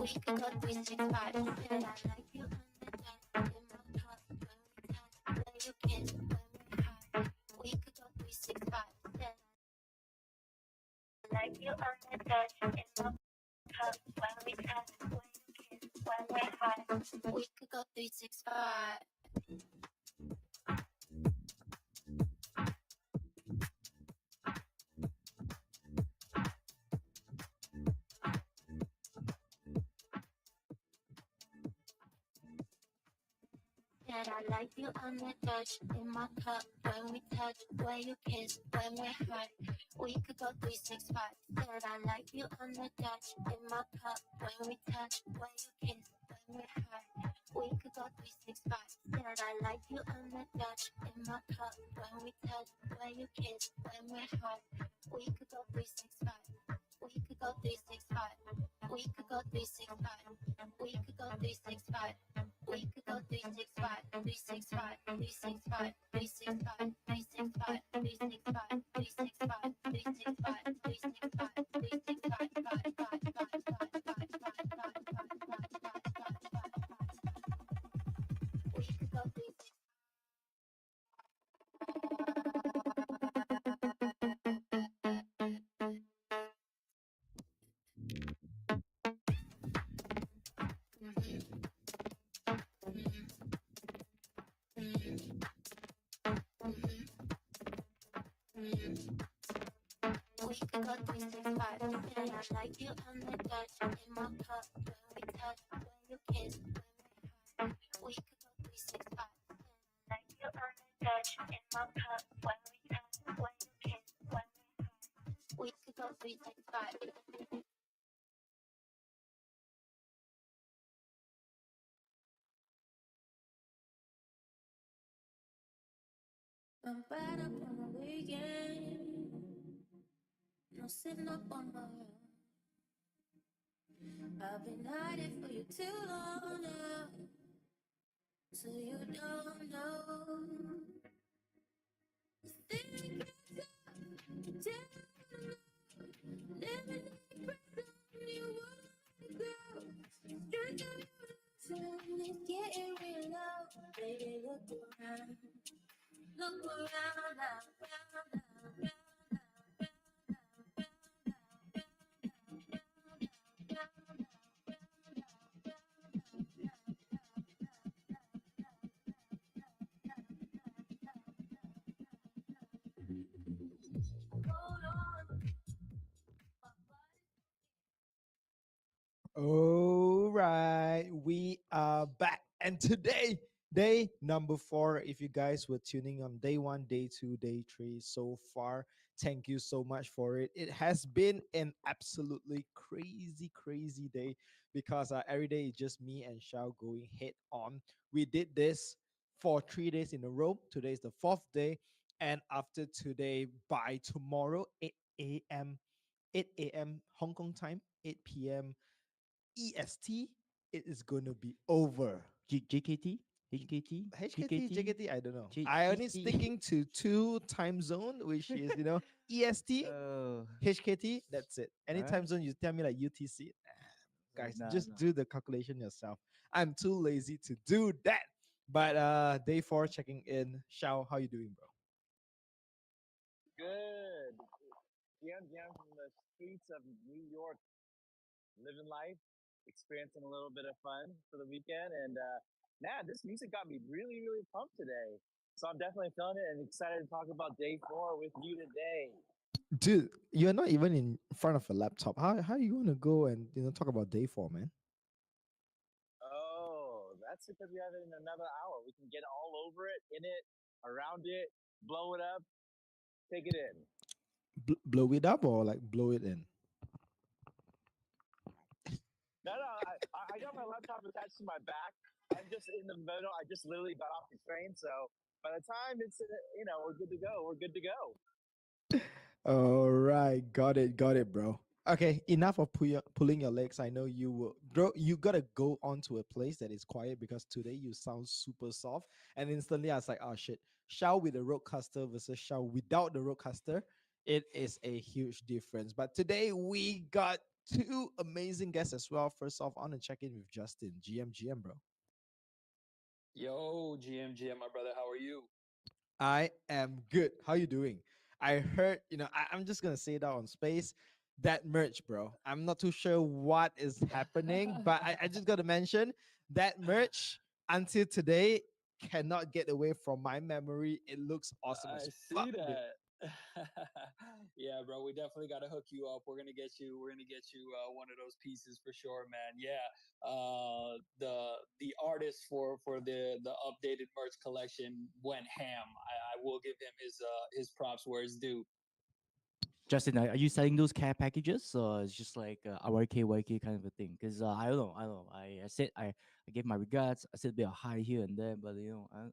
We could go 365. And I like you under that in my cup when we touch, when you kiss, when we high. We could go 365. And I like you under that in my cup when we touch, when you kiss, when we high. We could go 365. And I like you on the touch in my cup when we touch, when you kiss, when we're high. We could go 365. And I like you on the touch in my cup when we touch, when you kiss, when we're high. We could go 365. And I like you on the touch in my cup when we touch, when you kiss, when we're high. We could go 365. We could go 365. We could go 365. We could go 365. We could go 365, 365, 365, 365, 365, 365, 365, 365, we could go 365. And I like you on the touch in my cup when we touch, when you kiss, when we're high. We could go 365. And I like you on the touch in my cup when we touch, when you kiss, when we're high. We could go 365. I'm bad up on the weekend. No sitting up on my own. I've been hiding for you too long now, so you don't know. Think it's up, living like prison, you wanna go. Straight to your it's getting real low. Baby, look around now, round, round, round. All right, we are back, and today, day number 4. If you guys were tuning on day 1, day 2, day 3 so far, thank you so much for it. It has been an absolutely crazy, crazy day because every day is just me and Shao going head on. We did this for 3 days in a row. Today is the 4th day, and after today, by tomorrow, 8 a.m. 8 a.m. Hong Kong time, 8 p.m. EST, it is going to be over. JKT, HKT, HKT, JKT, I don't know. G- I only GT. sticking to 2 time zone, which is, EST, Oh, HKT, that's it. Any time alright. zone you tell me like UTC, guys, No, just no. do the calculation yourself. I'm too lazy to do that. But day 4 checking in. Shao, how you doing, bro? Good. Jam from the streets of New York, living life, experiencing a little bit of fun for the weekend. And this music got me really, really pumped today. So I'm definitely feeling it and excited to talk about day 4 with you today. Dude, you're not even in front of a laptop. How you want to go and talk about day 4, man? Oh, that's because we have it in another hour. We can get all over it, in it, around it, blow it up, take it in. Blow it up or like blow it in? No, no, I got my laptop attached to my back. I'm just in the middle. I just literally got off the train, so by the time it's we're good to go. We're good to go. All right, got it, bro. Okay, enough of pulling your legs. I know you will, bro. You gotta go onto a place that is quiet because today you sound super soft. And instantly, I was like, oh shit, Shao with the roadcaster versus Shao without the roadcaster, it is a huge difference. But today we got two amazing guests as well. First off, I want to check in with Justin, GM, bro. Yo, GM, my brother, how are you? I am good. How you doing? I heard, I'm just gonna say that on space. That merch, bro. I'm not too sure what is happening, but I just gotta mention that merch until today cannot get away from my memory. It looks awesome I as fuck, see dude. that. Yeah, bro, we definitely got to hook you up. We're gonna get you one of those pieces for sure, man. Yeah. The artist for the updated merch collection went ham. I will give him his props where it's due. Justin, are you selling those care packages, or it's just like RYK, YK kind of a thing? Because I don't know. I said I gave my regards. I said a bit of hi here and there, but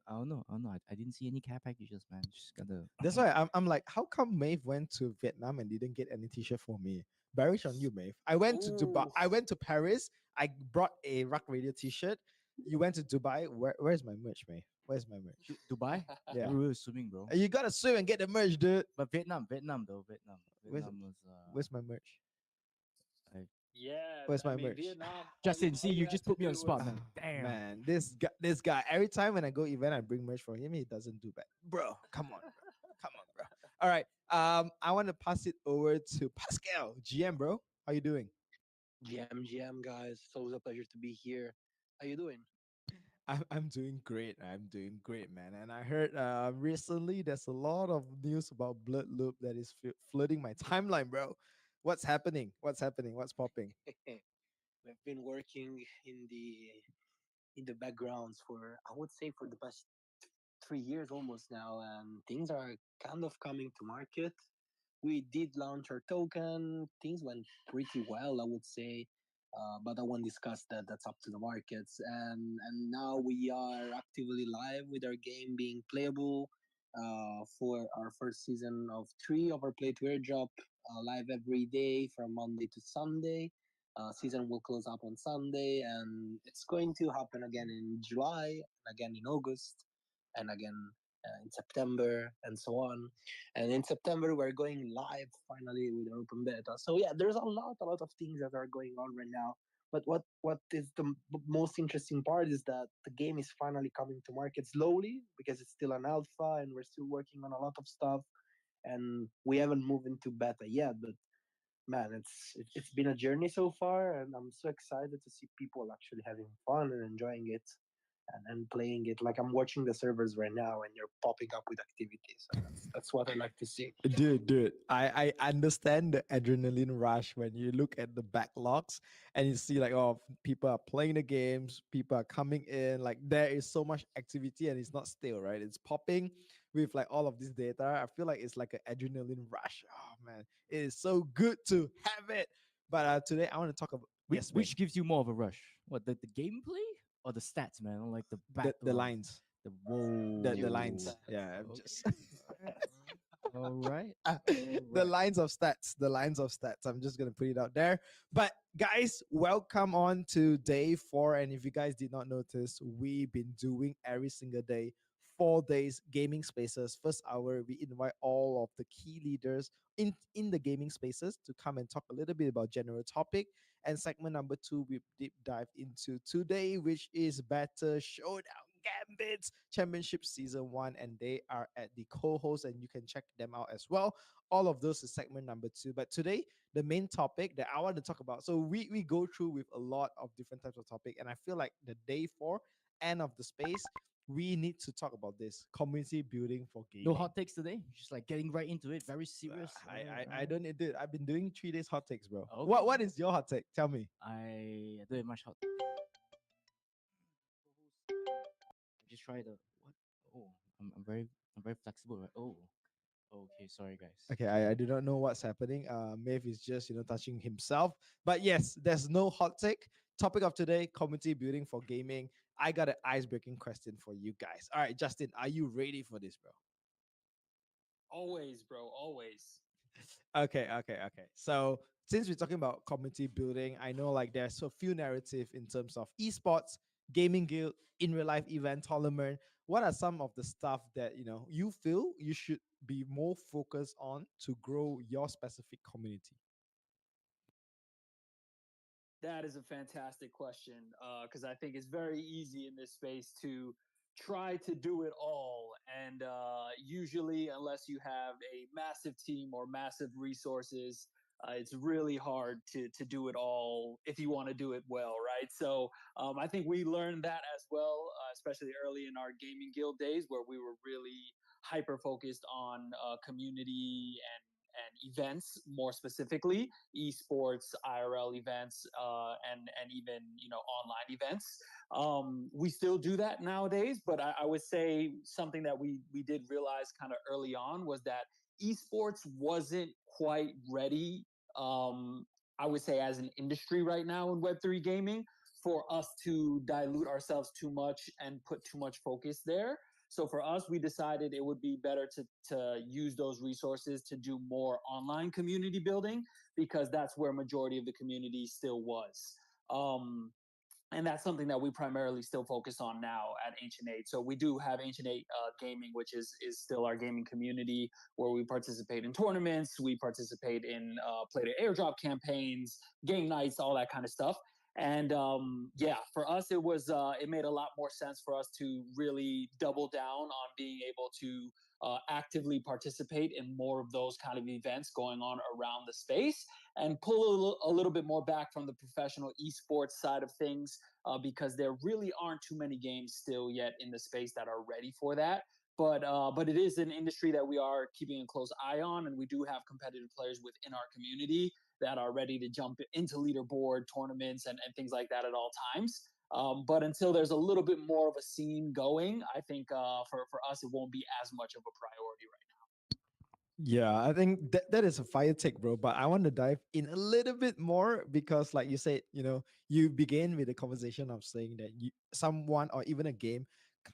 I don't know. I didn't see any care packages, man. Just gotta. That's why I'm like, how come Maeve went to Vietnam and didn't get any t-shirt for me? Bearish on you, Maeve. I went to Dubai. Ooh. I went to Paris. I brought a Rock Radio t-shirt. You went to Dubai. Where's my merch, Maeve? Where's my merch? Dubai? Yeah. We were swimming, bro. You gotta swim and get the merch, dude. But Vietnam though. Where's Vietnam was. where's my merch? I, Yeah, Where's I my mean merch? Vietnam. Justin, see, All you you had just to put me on the do spot, was man. Damn. Man, this guy. Every time when I go event, I bring merch for him. He doesn't do bad, bro. Come on, bro. Come on, bro. All right. I want to pass it over to Pascal, GM, bro. How you doing? GM, guys. It's always a pleasure to be here. How you doing? I'm doing great. I'm doing great, man. And I heard recently there's a lot of news about Blood Loop that is flooding my timeline, bro. What's happening? What's happening? What's popping? We've been working in the backgrounds for, I would say, for the past 3 years almost now, and things are kind of coming to market. We did launch our token. Things went pretty well, I would say. But I won't discuss that. That's up to the markets. And now we are actively live with our game being playable for our first season of three of our Play to Airdrop, live every day from Monday to Sunday. Season will close up on Sunday, and it's going to happen again in July, and again in August, and again in September, and so on. And in September, we're going live finally with our open beta. So yeah, there's a lot of things that are going on right now. But what is the most interesting part is that the game is finally coming to market slowly because it's still an alpha and we're still working on a lot of stuff, and we haven't moved into beta yet. But man, it's been a journey so far, and I'm so excited to see people actually having fun and enjoying it and playing it. Like I'm watching the servers right now, and you're popping up with activities. So that's what I like to see. Dude, I understand the adrenaline rush when you look at the backlogs and you see like, oh, people are playing the games, people are coming in, like there is so much activity and it's not still, right? It's popping with like all of this data. I feel like it's like an adrenaline rush. Oh man, it is so good to have it. But today I want to talk about Which gives you more of a rush? What, the gameplay or the stats, man? Or like the the backlog? lines. The whoa. The lines. Yeah, I'm Okay. just All right. the lines of stats, the lines of stats. I'm just gonna put it out there. But guys, welcome on to day 4. And if you guys did not notice, we've been doing every single day 4 days gaming spaces. First hour, we invite all of the key leaders in the gaming spaces to come and talk a little bit about general topic. And segment number 2, we deep dive into today, which is Better Showdown Gambit Championship Season 1, and they are at the co-host, and you can check them out as well. All of those is segment number 2. But today, the main topic that I want to talk about. So we go through with a lot of different types of topic, and I feel like the day 4 end of the space, we need to talk about this community building for gaming. No hot takes today. Just like getting right into it. Very serious. I don't need it. I've been doing 3 days hot takes, bro. Okay. What is your hot take? Tell me. I don't have much hot. just try the what? Oh, I'm very flexible, right? Oh, okay. Sorry, guys. Okay, I do not know what's happening. Maeve is just touching himself. But yes, there's no hot take. Topic of today: community building for gaming. I got an ice breaking question for you guys. All right, Justin, are you ready for this, bro? Always, bro. Always. Okay. So since we're talking about community building, I know like there's a few narrative in terms of esports, gaming guild, in real life event, tournament. What are some of the stuff that you feel you should be more focused on to grow your specific community? That is a fantastic question because I think it's very easy in this space to try to do it all. And usually, unless you have a massive team or massive resources, it's really hard to do it all if you want to do it well, right? So I think we learned that as well, especially early in our gaming guild days where we were really hyper focused on community and events more specifically esports, IRL events, and even online events. We still do that nowadays, but I would say something that we did realize kind of early on was that esports wasn't quite ready. I would say as an industry right now in Web3 gaming for us to dilute ourselves too much and put too much focus there. So for us, we decided it would be better to use those resources to do more online community building because that's where majority of the community still was. Um, and that's something that we primarily still focus on now at Ancient Eight. So we do have Ancient Eight Gaming, which is still our gaming community where we participate in tournaments, we participate in play to airdrop campaigns, game nights, all that kind of stuff. And yeah, for us, it made a lot more sense for us to really double down on being able to actively participate in more of those kind of events going on around the space and pull a little bit more back from the professional esports side of things because there really aren't too many games still yet in the space that are ready for that. But it is an industry that we are keeping a close eye on, and we do have competitive players within our community that are ready to jump into leaderboard tournaments and things like that at all times. But until there's a little bit more of a scene going, I think for us it won't be as much of a priority right now. Yeah, I think that is a fire take, bro. But I want to dive in a little bit more because, like you said, you begin with the conversation of saying that someone or even a game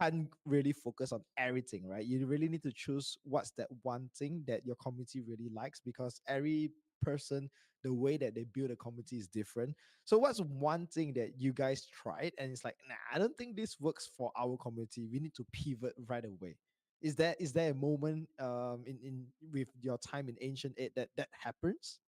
can't really focus on everything, right? You really need to choose what's that one thing that your community really likes because every person, the way that they build a community is different. So, what's one thing that you guys tried and it's like, nah, I don't think this works for our community. We need to pivot right away. Is there a moment in with your time in Ancient Eight that happens?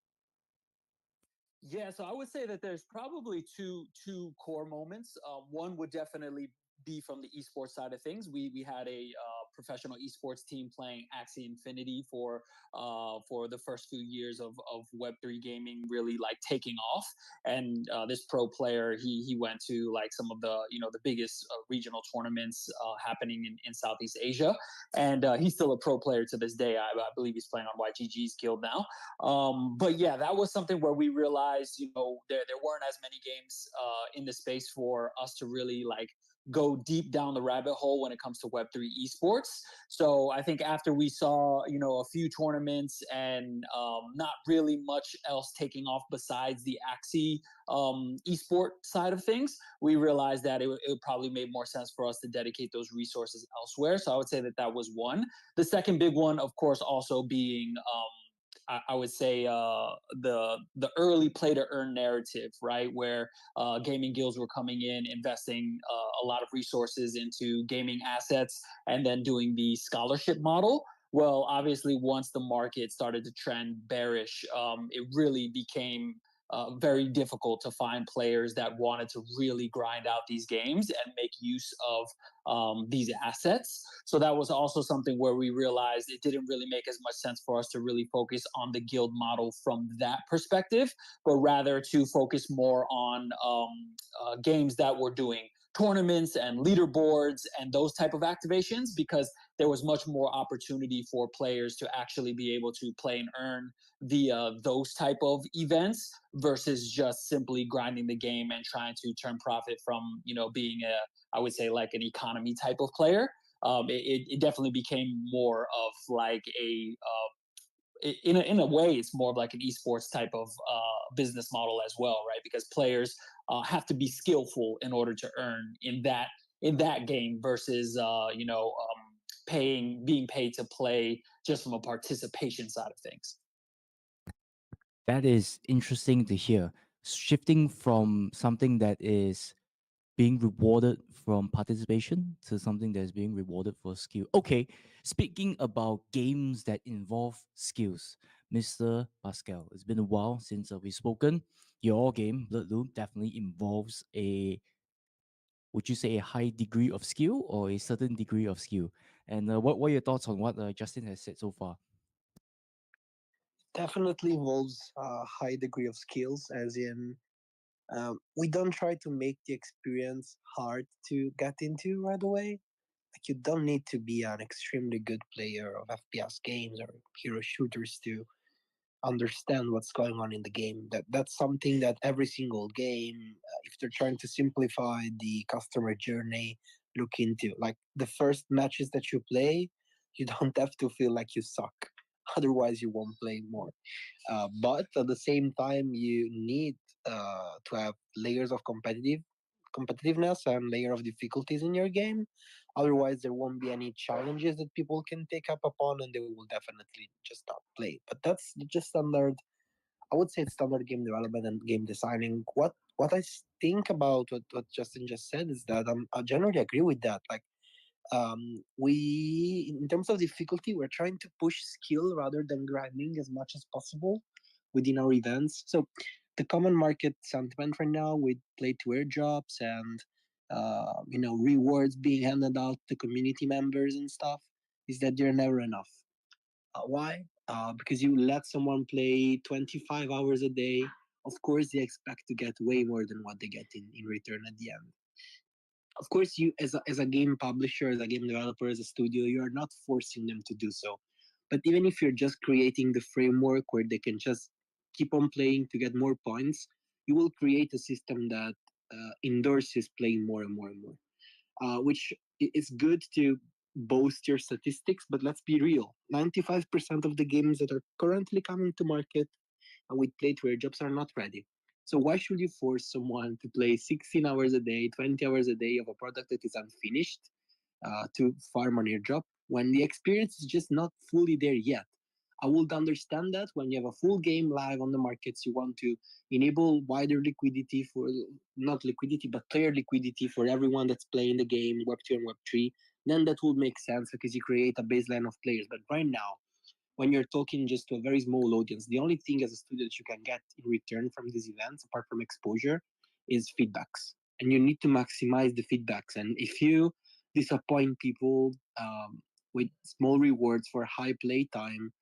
Yeah, so I would say that there's probably two core moments. One would definitely be from the esports side of things. We had a professional esports team playing Axie Infinity for the first few years of Web3 gaming really like taking off. And this pro player he went to like some of the the biggest regional tournaments happening in Southeast Asia, and he's still a pro player to this day. I believe he's playing on YGG's guild now. But yeah, that was something where we realized, there weren't as many games in the space for us to really like go deep down the rabbit hole when it comes to Web3 esports. So I think after we saw, a few tournaments and not really much else taking off besides the Axie esport side of things, we realized that it probably made more sense for us to dedicate those resources elsewhere. So I would say that that was one. The second big one, of course, also being I would say the early play to earn narrative, right, where gaming guilds were coming in, investing a lot of resources into gaming assets, and then doing the scholarship model. Well, obviously, once the market started to trend bearish, it really became very difficult to find players that wanted to really grind out these games and make use of these assets. So that was also something where we realized it didn't really make as much sense for us to really focus on the guild model from that perspective, but rather to focus more on games that were doing tournaments and leaderboards and those type of activations, because there was much more opportunity for players to actually be able to play and earn via those type of events versus just simply grinding the game and trying to turn profit from, being I would say like an economy type of player. It definitely became more of like in a way, it's more of like an esports type of business model as well, right? Because players have to be skillful in order to earn in that game versus being paid to play just from a participation side of things. That is interesting to hear. Shifting from something that is being rewarded from participation to something that is being rewarded for skill. Okay, speaking about games that involve skills, Mr. Pascal, it's been a while since we've spoken. Your game, Blood Loop, definitely involves would you say a high degree of skill or a certain degree of skill? And what are your thoughts on what Justin has said so far? Definitely involves a high degree of skills, as in we don't try to make the experience hard to get into right away. Like you don't need to be an extremely good player of FPS games or hero shooters to understand what's going on in the game. That's something that every single game, if they're trying to simplify the customer journey, look into. Like the first matches that you play, you don't have to feel like you suck. Otherwise, you won't play more. But at the same time, you need to have layers of competitiveness and layer of difficulties in your game. Otherwise, there won't be any challenges that people can take up upon, and they will definitely just not play. But that's just standard. I would say it's standard game development and game designing. What think about what Justin just said is that I generally agree with that. Like we in terms of difficulty, we're trying to push skill rather than grinding as much as possible within our events. So the common market sentiment right now with play to earn jobs and rewards being handed out to community members and stuff is that they're never enough. Why? Because you let someone play 25 hours a day, of course they expect to get way more than what they get in return at the end. Of course, you as a game publisher, as a game developer, as a studio, you are not forcing them to do so. But even if you're just creating the framework where they can just keep on playing to get more points, you will create a system that endorses playing more and more and more. Which is good to boast your statistics, but let's be real. 95% of the games that are currently coming to market with play to earn jobs are not ready. So why should you force someone to play 16 hours a day, 20 hours a day of a product that is unfinished to farm on your job when the experience is just not fully there yet? I would understand that when you have a full game live on the markets, you want to enable wider liquidity for not liquidity but player liquidity for everyone that's playing the game, Web 2 and Web 3. Then that would make sense because you create a baseline of players. But right now, when you're talking just to a very small audience, the only thing as a student that you can get in return from these events, apart from exposure, is feedbacks. And you need to maximize the feedbacks. And if you disappoint people with small rewards for high play time,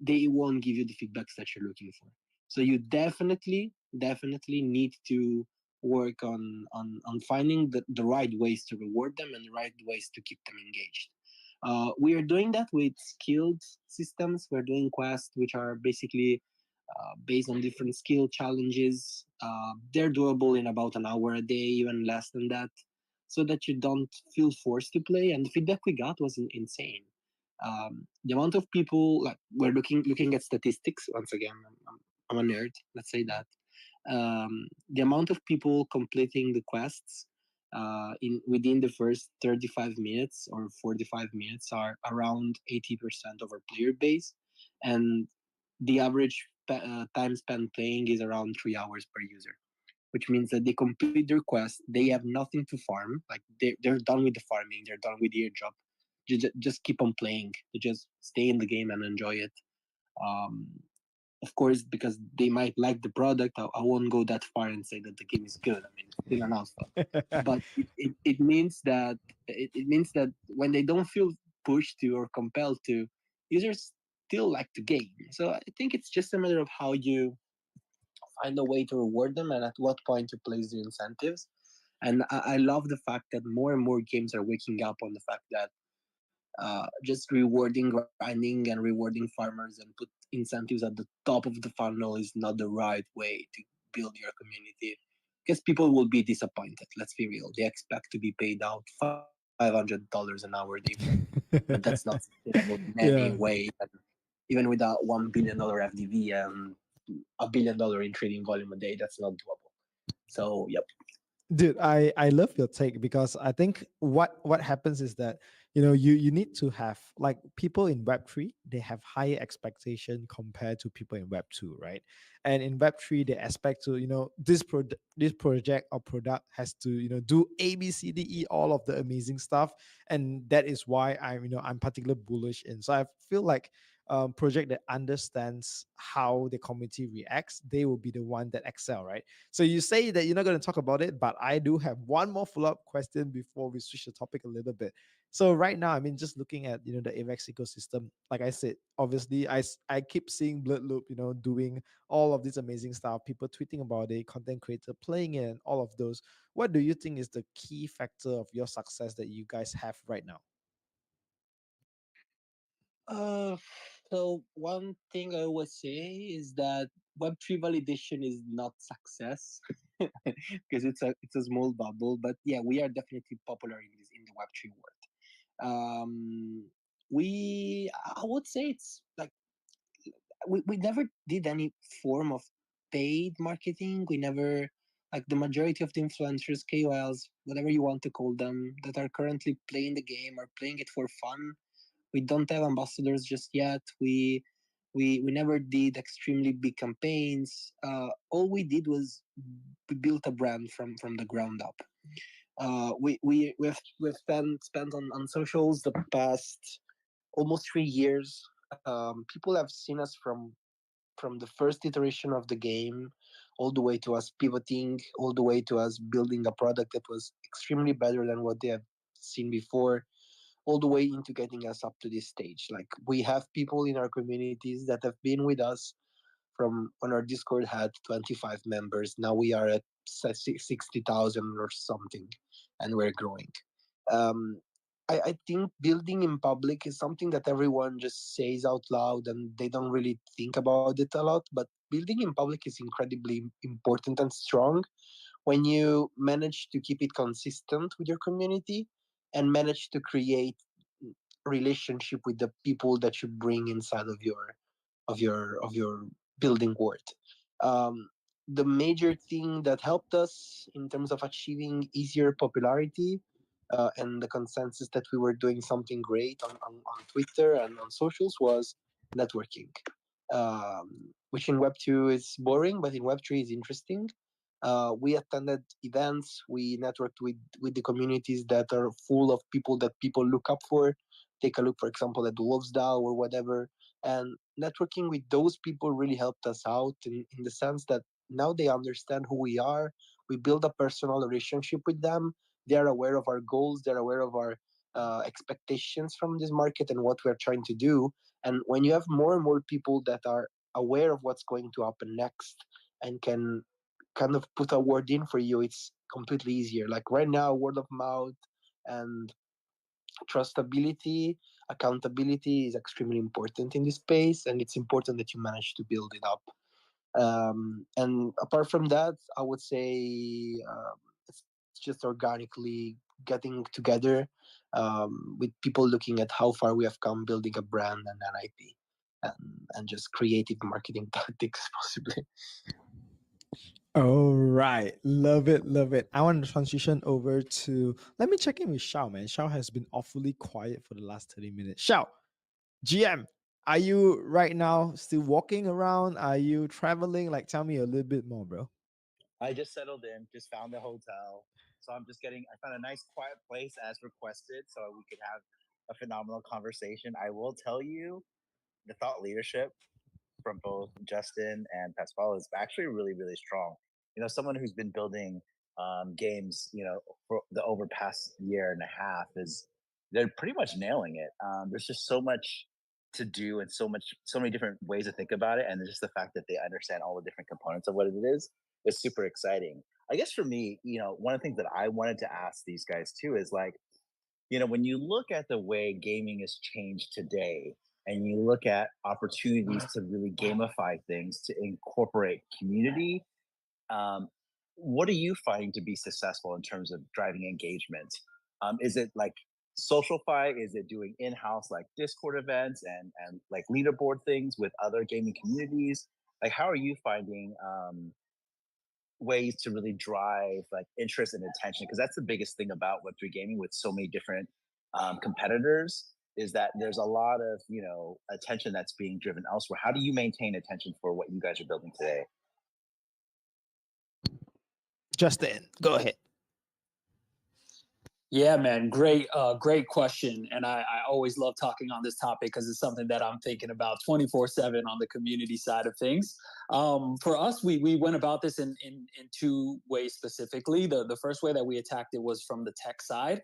they won't give you the feedbacks that you're looking for. So you definitely need to work on finding the right ways to reward them and the right ways to keep them engaged. We are doing that with skilled systems. We're doing quests, which are basically based on different skill challenges. They're doable in about an hour a day, even less than that, so that you don't feel forced to play. And the feedback we got was insane. The amount of people, like we're looking at statistics once again. I'm a nerd. Let's say that the amount of people completing the quests in within the first 35 minutes or 45 minutes are around 80% of our player base, and the average time spent playing is around 3 hours per user, which means that they complete their quest, they have nothing to farm, like they're done with the farming, they're done with their job, just keep on playing, they just stay in the game and enjoy it. um, of course, because they might like the product, I won't go that far and say that the game is good. I mean, it's still an alpha, but it means that it means that when they don't feel pushed to or compelled to, users still like the game. So I think it's just a matter of how you find a way to reward them and at what point you place the incentives. And I love the fact that more and more games are waking up on the fact that just rewarding grinding and rewarding farmers and put incentives at the top of the funnel is not the right way to build your community, because people will be disappointed. Let's be real, they expect to be paid out $500 an hour daily, but that's not sustainable in any Yeah. way. And even with a $1 billion FDV and $1 billion in trading volume a day, that's not doable. So yep. Dude, I love your take because I think what happens is that you need to have like people in Web3, they have higher expectation compared to people in Web2, right? And in Web3 they expect to this project or product has to do A B C D E, all of the amazing stuff. And that is why I'm particularly bullish in. So I feel like project that understands how the community reacts, they will be the one that excel, right? So you say that you're not going to talk about it, but I do have one more follow-up question before we switch the topic a little bit. So right now, I mean, just looking at the AVEX ecosystem, like I said, obviously, I keep seeing Blood Loop, doing all of this amazing stuff, people tweeting about it, content creator playing it, and all of those. What do you think is the key factor of your success that you guys have right now? Uh, so one thing I always say is that Web3 validation is not success because it's a small bubble. But yeah, we are definitely popular in the Web3 world. We I would say it's like we never did any form of paid marketing. We never, like, the majority of the influencers, KOLs, whatever you want to call them, that are currently playing the game are playing it for fun. We don't have ambassadors just yet. We never did extremely big campaigns. All we did was we built a brand from the ground up. We've spent on socials the past almost 3 years. People have seen us from the first iteration of the game all the way to us pivoting, all the way to us building a product that was extremely better than what they have seen before, all the way into getting us up to this stage. Like, we have people in our communities that have been with us from when our Discord had 25 members. Now we are at 60,000 or something, and we're growing. Um, I think building in public is something that everyone just says out loud and they don't really think about it a lot. But building in public is incredibly important and strong when you manage to keep it consistent with your community and manage to create relationship with the people that you bring inside of your building world. Um, the major thing that helped us in terms of achieving easier popularity and the consensus that we were doing something great on Twitter and on socials was networking, which in Web 2 is boring, but in Web 3 is interesting. We attended events, we networked with the communities that are full of people that people look up for. Take a look, for example, at the Wolves DAO or whatever. And networking with those people really helped us out in the sense that now they understand who we are. We build a personal relationship with them. They are aware of our goals. They're aware of our expectations from this market and what we're trying to do. And when you have more and more people that are aware of what's going to happen next and can kind of put a word in for you, it's completely easier. Like right now, word of mouth and trustability, accountability is extremely important in this space, and it's important that you manage to build it up. And apart from that, I would say it's just organically getting together with people looking at how far we have come building a brand and an IP, and just creative marketing tactics, possibly. All right. Love it. Love it. I want to transition over to let me check in with Shao, man. Shao has been awfully quiet for the last 30 minutes. Shao, GM, are you right now still walking around? Are you traveling? Like, tell me a little bit more, bro. I just settled in, just found a hotel. So I found a nice quiet place as requested so we could have a phenomenal conversation. I will tell you, the thought leadership from both Justin and Pascal is actually really, really strong. Someone who's been building games, for the over past year and a half they're pretty much nailing it. There's just so much to do and so many different ways to think about it, and just the fact that they understand all the different components of what it is super exciting. I guess for me, one of the things that I wanted to ask these guys too is like, when you look at the way gaming has changed today, and you look at opportunities to really gamify things to incorporate community, um, what are you finding to be successful in terms of driving engagement? Is it like socialify? Is it doing in-house like Discord events and like leaderboard things with other gaming communities? Like, how are you finding ways to really drive like interest and attention? Because that's the biggest thing about Web3 gaming with so many different competitors, is that there's a lot of attention that's being driven elsewhere. How do you maintain attention for what you guys are building today? Justin, go ahead. Yeah, man, great question, and I always love talking on this topic because it's something that I'm thinking about 24/7 on the community side of things. For us, we went about this in two ways specifically. The first way that we attacked it was from the tech side.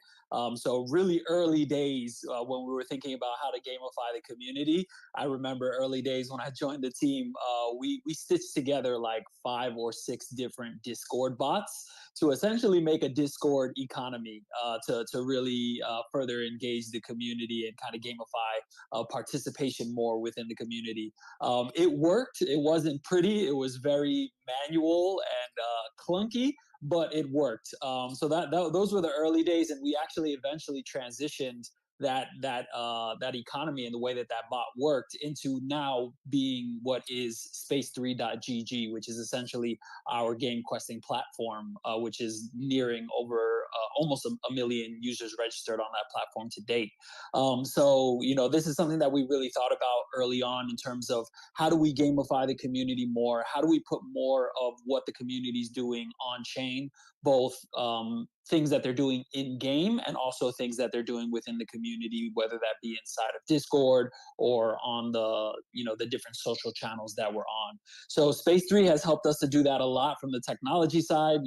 So really early days when we were thinking about how to gamify the community. I remember early days when I joined the team. We stitched together like 5 or 6 different Discord bots to essentially make a Discord economy to really further engage the community and kind of gamify participation more within the community. It worked. It wasn't pretty. It was very manual and clunky, but it worked. So those were the early days, and we actually eventually transitioned that economy and the way that bot worked into now being what is space3.gg, which is essentially our game questing platform, which is nearing over almost a million users registered on that platform to date. So this is something that we really thought about early on in terms of how do we gamify the community more? How do we put more of what the community is doing on chain, both things that they're doing in game and also things that they're doing within the community, whether that be inside of Discord or on the different social channels that we're on. So Space 3 has helped us to do that a lot from the technology side.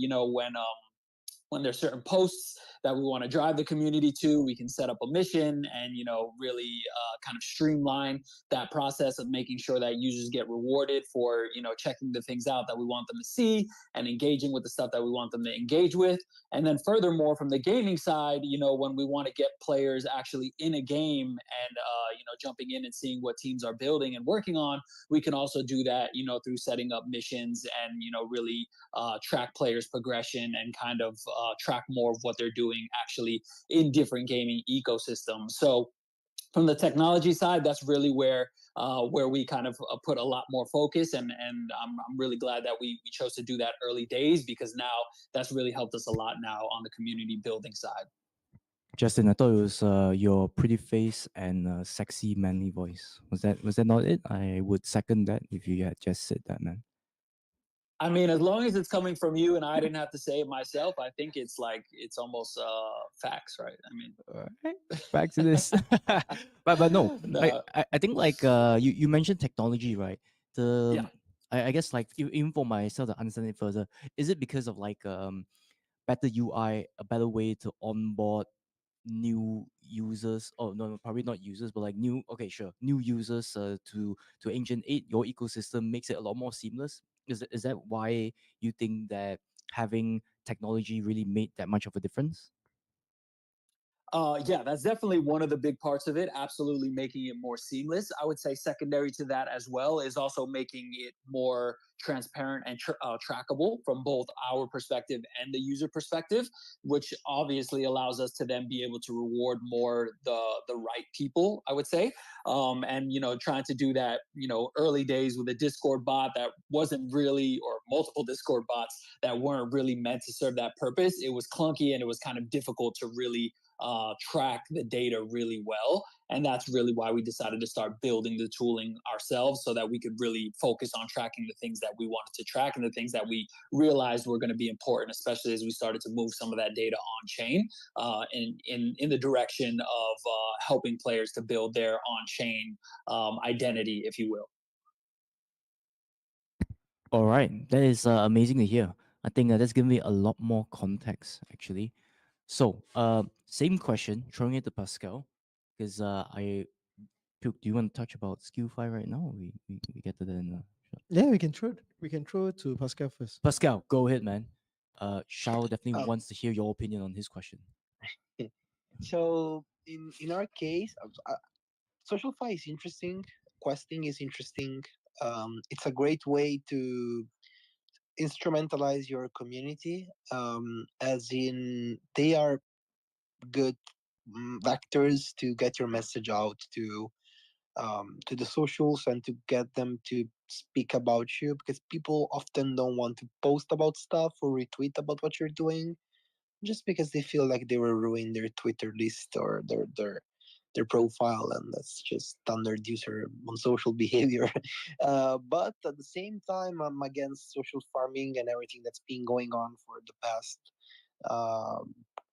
When there's certain posts that we want to drive the community to, we can set up a mission and really kind of streamline that process of making sure that users get rewarded for checking the things out that we want them to see and engaging with the stuff that we want them to engage with. And then furthermore, from the gaming side, when we want to get players actually in a game and jumping in and seeing what teams are building and working on, we can also do that through setting up missions and really track players' progression and kind of track more of what they're doing actually in different gaming ecosystems. So from the technology side, that's really where we kind of put a lot more focus, and I'm really glad that we chose to do that early days, because now that's really helped us a lot now on the community building side. Justin, I thought it was your pretty face and sexy manly voice. Was that not it? I would second that if you had just said that, man. I mean, as long as it's coming from you and I didn't have to say it myself, I think it's almost facts, right? I mean, Back to this. but no, no, I think like you mentioned technology, right? The yeah. I guess like even for myself to understand it further, is it because of like better UI, a better way to onboard new users? Oh no, probably not users, but like new, okay, sure, new users to Ancient 8, your ecosystem makes it a lot more seamless. Is that why you think that having technology really made that much of a difference? Yeah, that's definitely one of the big parts of it. Absolutely making it more seamless. I would say secondary to that as well is also making it more transparent and trackable from both our perspective and the user perspective, which obviously allows us to then be able to reward more the right people, I would say. And trying to do that, early days with a Discord bot that wasn't really, or multiple Discord bots that weren't really meant to serve that purpose. It was clunky and it was kind of difficult to really track the data really well. And that's really why we decided to start building the tooling ourselves, so that we could really focus on tracking the things that we wanted to track and the things that we realized were going to be important, especially as we started to move some of that data on chain in the direction of helping players to build their on chain identity, if you will. All right, that is amazing to hear. I think that's given me a lot more context, actually. So, same question, throwing it to Pascal, because do you want to touch about SkillFi right now? We get to that in a short. Yeah, we can throw it to Pascal first. Pascal, go ahead, man. Shao definitely Um, wants to hear your opinion on his question. so in our case, social fi is interesting. Questing is interesting. It's a great way to instrumentalize your community. As in, they are good vectors to get your message out to the socials and to get them to speak about you, because people often don't want to post about stuff or retweet about what you're doing just because they feel like they will ruin their Twitter list or their profile, and that's just standard user on social behavior. But at the same time, I'm against social farming and everything that's been going on for the past uh,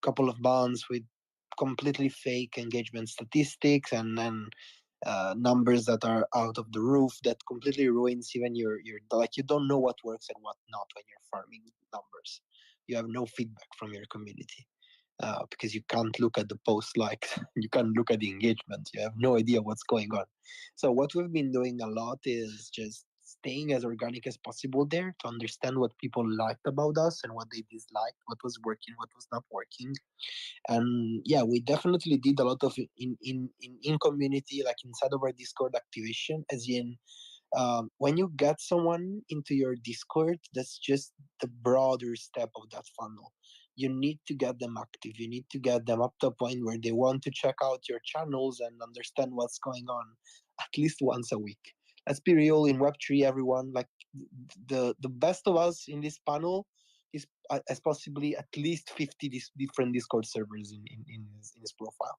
couple of months with completely fake engagement statistics and numbers that are out of the roof that completely ruins even your like you don't know what works and what not when you're farming numbers. You have no feedback from your community because you can't look at the post likes, you can't look at the engagement, you have no idea what's going on. So what we've been doing a lot is just staying as organic as possible there to understand what people liked about us and what they disliked, what was working, what was not working. And yeah, we definitely did a lot of in community, like inside of our Discord activation, as in when you get someone into your Discord, that's just the broader step of that funnel. You need to get them active. You need to get them up to a point where they want to check out your channels and understand what's going on at least once a week. Let's be real, in Web3, everyone, like the best of us in this panel is as possibly at least 50 different Discord servers in his profile,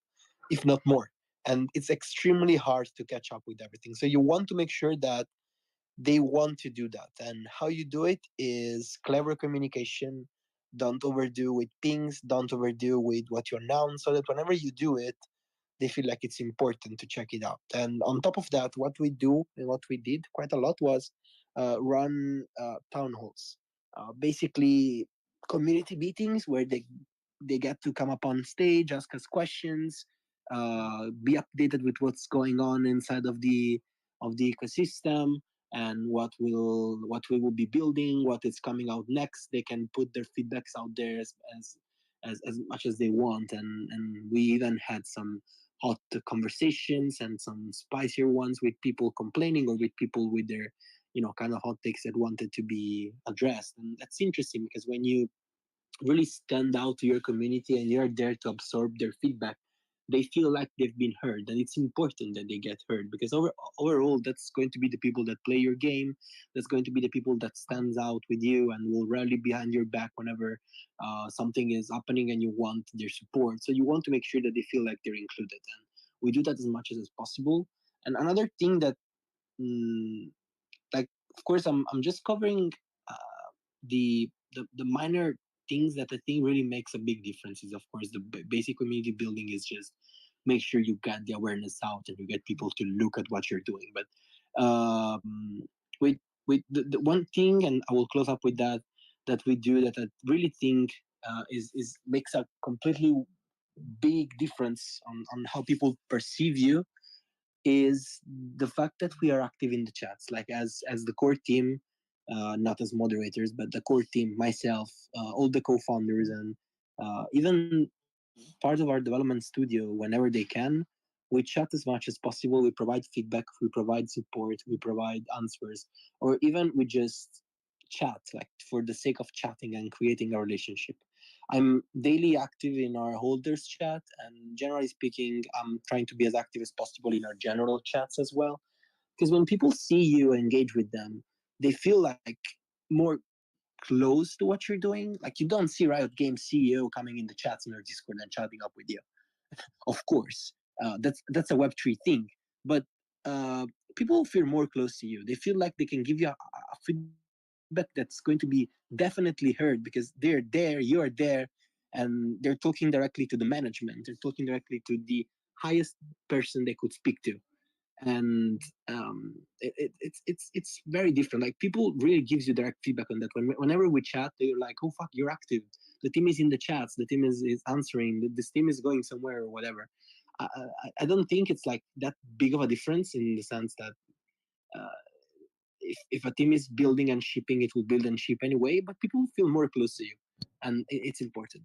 if not more. And it's extremely hard to catch up with everything. So you want to make sure that they want to do that. And how you do it is clever communication. Don't overdo with pings, don't overdo with what you announce, so that whenever you do it, they feel like it's important to check it out. And on top of that, what we do and what we did quite a lot was run town halls. Basically, community meetings where they get to come up on stage, ask us questions, be updated with what's going on inside of the ecosystem and what we will be building, what is coming out next. They can put their feedbacks out there as much as they want, and we even had some hot conversations and some spicier ones with people complaining or with people with their kind of hot takes that wanted to be addressed. And that's interesting because when you really stand out to your community and you're there to absorb their feedback, they feel like they've been heard, and it's important that they get heard because overall that's going to be the people that play your game, that's going to be the people that stands out with you and will rally behind your back whenever something is happening and you want their support. So you want to make sure that they feel like they're included, and we do that as much as possible. And another thing that mm, like of course I'm just covering the minor things that I think really makes a big difference is of course the basic community building is just make sure you get the awareness out and you get people to look at what you're doing. But with the one thing, and I will close up with that, that we do that I really think is makes a completely big difference on how people perceive you is the fact that we are active in the chats, like as the core team, not as moderators, but the core team, myself, all the co-founders, and even part of our development studio whenever they can. We chat as much as possible. We provide feedback. We provide support. We provide answers, or even we just chat, like for the sake of chatting and creating a relationship. I'm daily active in our holders chat, and generally speaking, I'm trying to be as active as possible in our general chats as well. Because when people see you engage with them, they feel like more close to what you're doing. Like you don't see Riot Games CEO coming in the chats in our Discord and chatting up with you. Of course, that's a Web3 thing, but uh, people feel more close to you. They feel like they can give you a feedback that's going to be definitely heard because they're there, you're there, and they're talking directly to the management. They're talking directly to the highest person they could speak to, and it's very different. Like people really gives you direct feedback on that. Whenever we chat, they're like, "Oh fuck, you're active. The team is in the chats. The team is answering. This team is going somewhere or whatever." I don't think it's like that big of a difference in the sense that uh, if a team is building and shipping, it will build and ship anyway, but people feel more close to you, and it's important.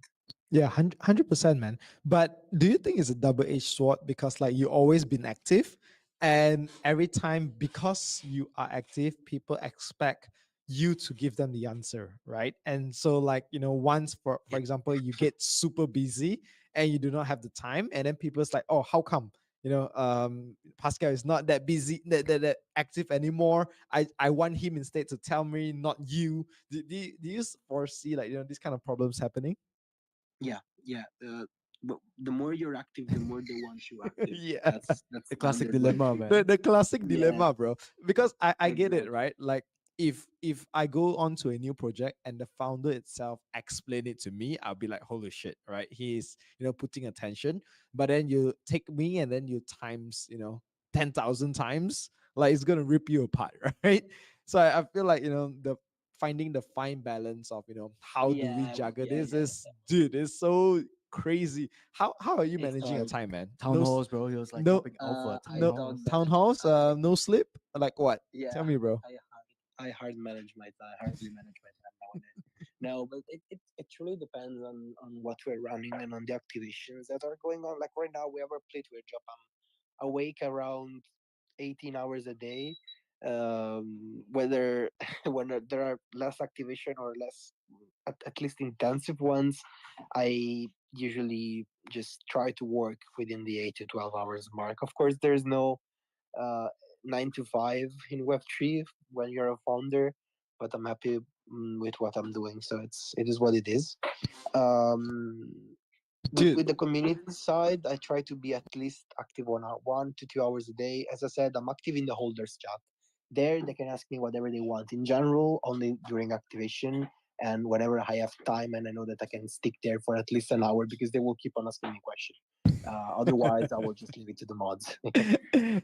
Yeah, 100%, man. But do you think it's a double-edged sword because like you always been active, and every time because you are active, people expect you to give them the answer, right? And so like, once for example, you get super busy and you do not have the time, and then people's like, "Oh, how come?" Pascal is not that busy, that active anymore. I want him instead to tell me, not you. Do you foresee like these kind of problems happening? Yeah, yeah. But the more you're active, the more they want you active. Yeah. That's The classic standard by dilemma, people. man. The classic Yeah, dilemma, bro. Because I get it, exactly. right? Like if I go on to a new project and the founder itself explain it to me, I'll be like, holy shit, right? He's putting attention. But then you take me and then you times 10,000 times, like it's gonna rip you apart, right? So I feel like the finding the fine balance of how do we Yeah, juggle yeah, this yeah. is, dude, it's so crazy. How are you It's managing your hard. time, man? Town halls, bro. He was like No, popping alpha town I no don't halls. manage. townhouse, no sleep. Like what? Yeah, Tell me, bro. I hard manage my time. Hardly manage my time nowadays. No, but it truly depends on what we're running and on the activations that are going on. Like right now, we have our play to a job. I'm awake around 18 hours a day. Whether when there are less activation or less, at least intensive ones, I usually just try to work within the 8 to 12 hours mark. Of course, there's no uh, 9 to 5 in Web3 when you're a founder, but I'm happy with what I'm doing. So it is what it is. Um, Dude, with the community side, I try to be at least active on 1 to 2 hours a day. As I said, I'm active in the holders chat. There, they can ask me whatever they want. In general, only during activation and whenever I have time and I know that I can stick there for at least an hour because they will keep on asking me questions. Otherwise, I will just leave it to the mods.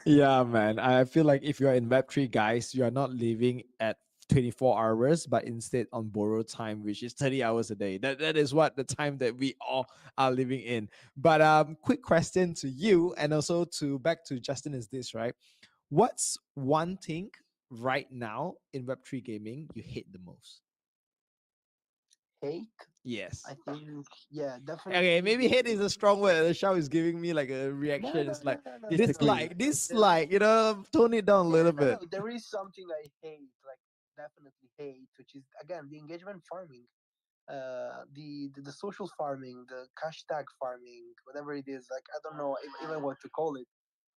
yeah, man. I feel like if you are in Web3, guys, you are not living at 24 hours, but instead on borrowed time, which is 30 hours a day. That is what the time that we all are living in. But quick question to you and also to back to Justin is this, right? What's one thing right now in Web3 gaming you hate the most? Hate, I Yes. think, yeah, Okay, definitely maybe hate is a strong word. The show is giving me like a no, reaction. no, It's no, like no, no, no, no. Disagree. There is, tone it down a yeah, little no, no. bit. There is something I hate, like definitely hate, which is again the engagement farming, the social farming, the hashtag farming, whatever it is. Like I don't know even what to call it.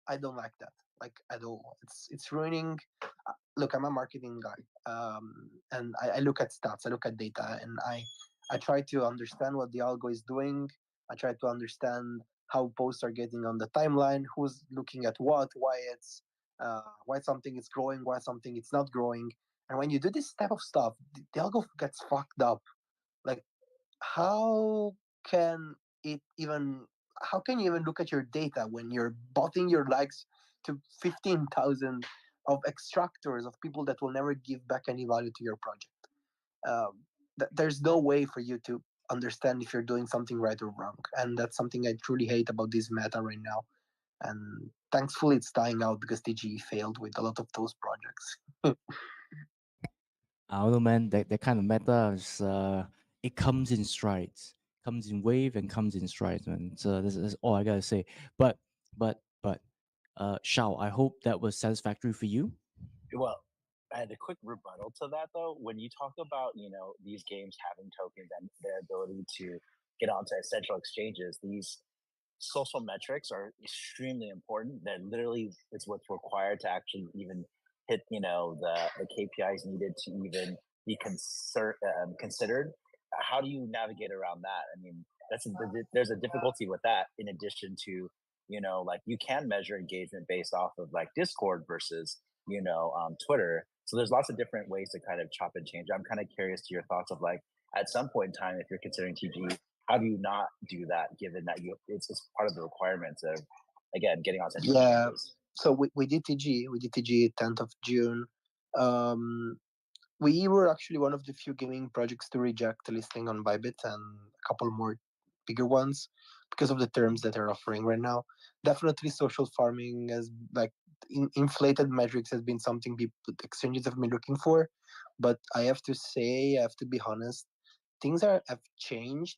I don't like that, like at all. It's ruining. Look, I'm a marketing guy, and I look at stats, I look at data, and I try to understand what the algo is doing. I try to understand how posts are getting on the timeline, who's looking at what, why something is growing, why something it's not growing. And when you do this type of stuff, the algo gets fucked up. Like how can it even how can you even look at your data when you're botting your likes to 15,000 of extractors of people that will never give back any value to your project? There's no way for you to understand if you're doing something right or wrong, and that's something I truly hate about this meta right now. And thankfully it's dying out because TGE failed with a lot of those projects. I don't know, man. That kind of meta is it comes in strides, comes in wave and comes in strides, man. So that's all I gotta say. But Shao, I hope that was satisfactory for you. Well, I had a quick rebuttal to that though. When you talk about these games having tokens and their ability to get onto essential exchanges, these social metrics are extremely important. That literally is what's required to actually even hit the KPIs needed to even be considered. How do you navigate around that? I mean, there's a difficulty with that. In addition to like you can measure engagement based off of like Discord versus Twitter. So there's lots of different ways to kind of chop and change. I'm kind of curious to your thoughts of like at some point in time, if you're considering TG, how do you not do that given that it's part of the requirements of again getting on central Yeah, exchanges? so we did TG 10th of June. um we were actually one of the few gaming projects to reject the listing on Bybit and a couple more bigger ones because of the terms that they're offering right now. Definitely social farming has like inflated metrics has been something people exchanges have been looking for, but I have to say, I have to be honest, things have changed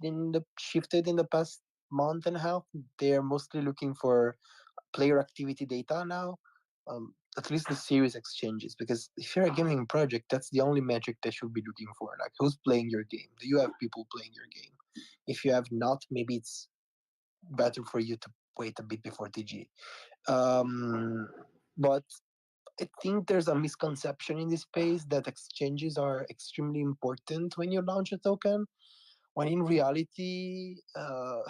shifted in the past month and a half. They're mostly looking for player activity data now. At least the serious exchanges, because if you're a gaming project, that's the only metric they should be looking for. Like, who's playing your game? Do you have people playing your game? If you have not, maybe it's better for you to wait a bit before TG. But I think there's a misconception in this space that exchanges are extremely important when you launch a token, when in reality, I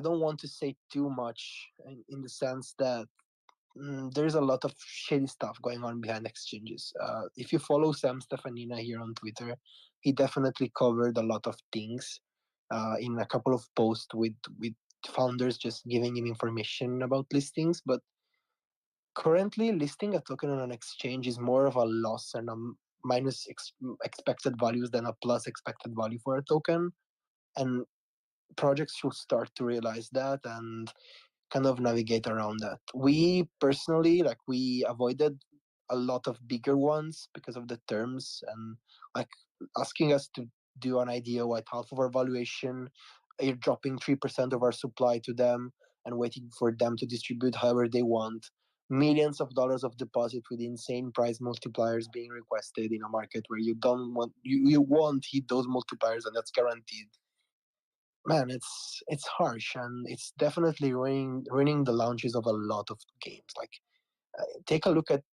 don't want to say too much in the sense that there's a lot of shady stuff going on behind exchanges. If you follow Sam Stefanina here on Twitter, he definitely covered a lot of things in a couple of posts with founders just giving him information about listings. But currently, listing a token on an exchange is more of a loss and a minus expected values than a plus expected value for a token. And projects should start to realize that and kind of navigate around that. We personally, like, we avoided a lot of bigger ones because of the terms and like asking us to do an idea what half of our valuation, dropping 3% of our supply to them and waiting for them to distribute however they want. Millions of dollars of deposit with insane price multipliers being requested in a market where you don't want you won't hit those multipliers and that's guaranteed. Man, it's harsh and it's definitely ruining the launches of a lot of games. Like, take a look at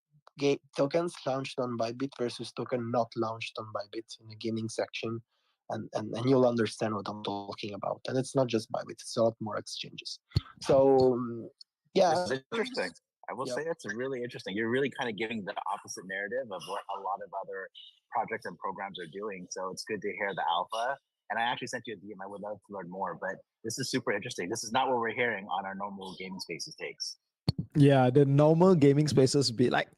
tokens launched on Bybit versus token not launched on Bybit in the gaming section, and you'll understand what I'm talking about. And it's not just Bybit; it's a lot more exchanges. So yeah, This is interesting. I will Yep. say it's really interesting. You're really kind of giving the opposite narrative of what a lot of other projects and programs are doing. So it's good to hear the alpha. And I actually sent you a DM. I would love to learn more, but this is super interesting. This is not what we're hearing on our normal gaming spaces takes. Yeah, the normal gaming spaces be like,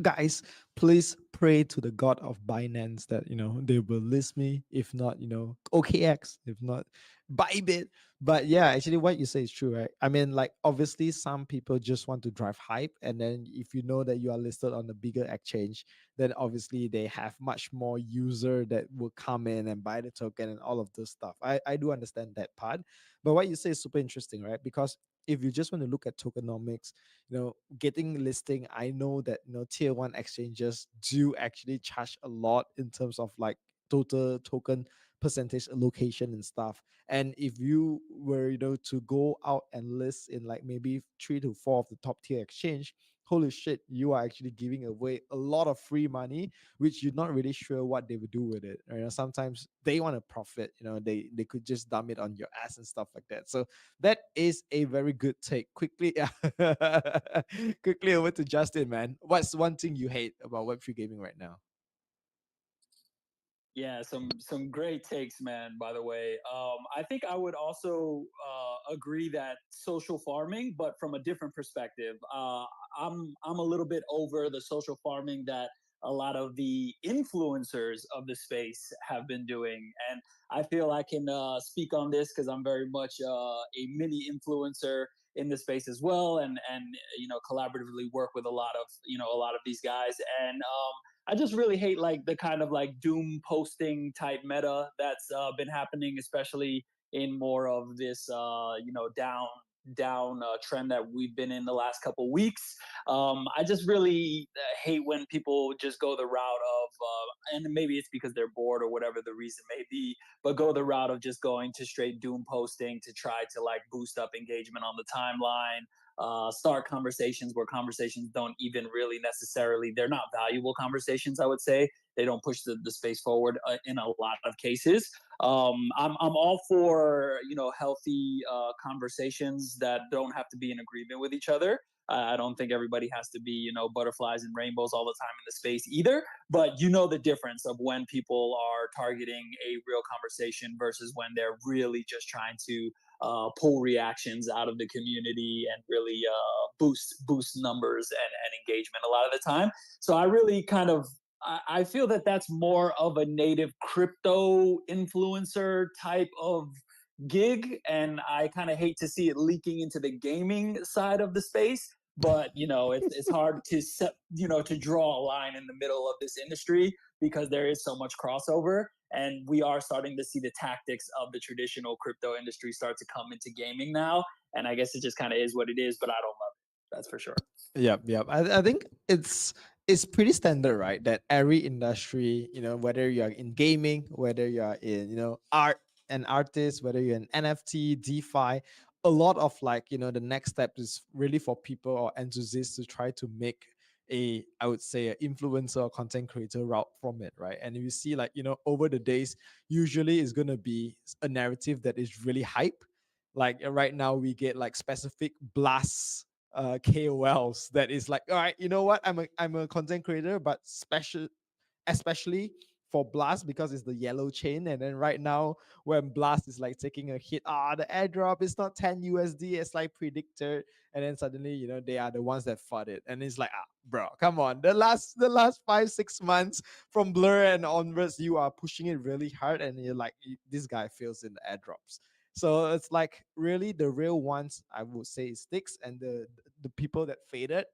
guys, please pray to the god of Binance that they will list me. If not, OKX. If not, Bybit. But yeah, actually, what you say is true, right? I mean, like, obviously, some people just want to drive hype, and then if you know that you are listed on the bigger exchange, then obviously they have much more user that will come in and buy the token and all of this stuff. I do understand that part, but what you say is super interesting, right? Because if you just want to look at tokenomics, getting listing, I know that tier one exchanges do actually charge a lot in terms of like total token percentage allocation and stuff. And if you were to go out and list in like maybe 3 to 4 of the top tier exchange, holy shit, you are actually giving away a lot of free money, which you're not really sure what they would do with it. Sometimes they want to profit, they could just dump it on your ass and stuff like that. So that is a very good take. Quickly, quickly over to Justin, man. What's one thing you hate about Web3 gaming right now? Yeah, some great takes, man. By the way, I think I would also agree that social farming, but from a different perspective. I'm a little bit over the social farming that a lot of the influencers of the space have been doing, and I feel I can speak on this because I'm very much a mini influencer in the space as well, and collaboratively work with a lot of these guys, and I just really hate like the kind of like doom posting type meta that's been happening, especially in more of this down trend that we've been in the last couple weeks. I just really hate when people just go the route of, and maybe it's because they're bored or whatever the reason may be, but go the route of just going to straight doom posting to try to like boost up engagement on the timeline, start conversations where conversations don't even really necessarily, they're not valuable conversations, I would say. They don't push the space forward in a lot of cases. I'm all for healthy conversations that don't have to be in agreement with each other. I don't think everybody has to be butterflies and rainbows all the time in the space either. But the difference of when people are targeting a real conversation versus when they're really just trying to pull reactions out of the community and really boost numbers and engagement a lot of the time. So I really kind of I feel that that's more of a native crypto influencer type of gig, and I kind of hate to see it leaking into the gaming side of the space. but it's hard to set, to draw a line in the middle of this industry because there is so much crossover, and we are starting to see the tactics of the traditional crypto industry start to come into gaming now. And I guess it just kind of is what it is, but I don't love it. That's for sure. Yep, yep. I think it's pretty standard, right? That every industry, whether you're in gaming, whether you're in, art and artist, whether you're in NFT, DeFi, a lot of like, the next step is really for people or enthusiasts to try to make I would say, an influencer or content creator route from it, right? And you see, like, over the days, usually it's gonna be a narrative that is really hype. Like right now, we get like specific blasts KOLs that is like, all right, you know what? I'm a content creator, but especially for Blast because it's the yellow chain. And then right now, when Blast is like taking a hit, the airdrop is not 10 USD, it's like predicted. And then suddenly, they are the ones that fought it. And it's like, bro, come on. The last 5-6 months from Blur and onwards, you are pushing it really hard, and you're like, this guy fails in the airdrops. So it's like really the real ones, I would say, is sticks, and the people that faded,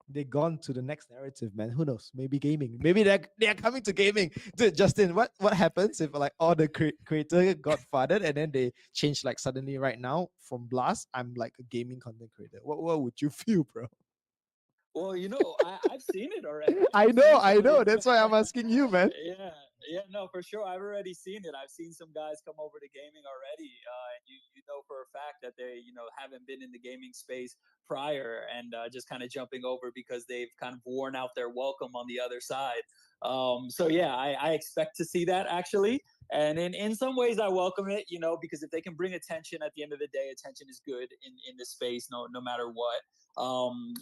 they gone to the next narrative, man. Who knows? Maybe gaming. Maybe they're coming to gaming. Dude, Justin, what happens if like all the creator got flooded and then they change like suddenly right now from Blast? I'm like a gaming content creator. What would you feel, bro? Well, I've seen it already. I I've know, seen I some of know. these. That's why I'm asking you, man. Yeah, yeah, no, for sure. I've already seen it. I've seen some guys come over to gaming already, and you know for a fact that they haven't been in the gaming space prior, and just kind of jumping over because they've kind of worn out their welcome on the other side. So yeah, I expect to see that actually. And in some ways, I welcome it, because if they can bring attention at the end of the day, attention is good in this space, no matter what.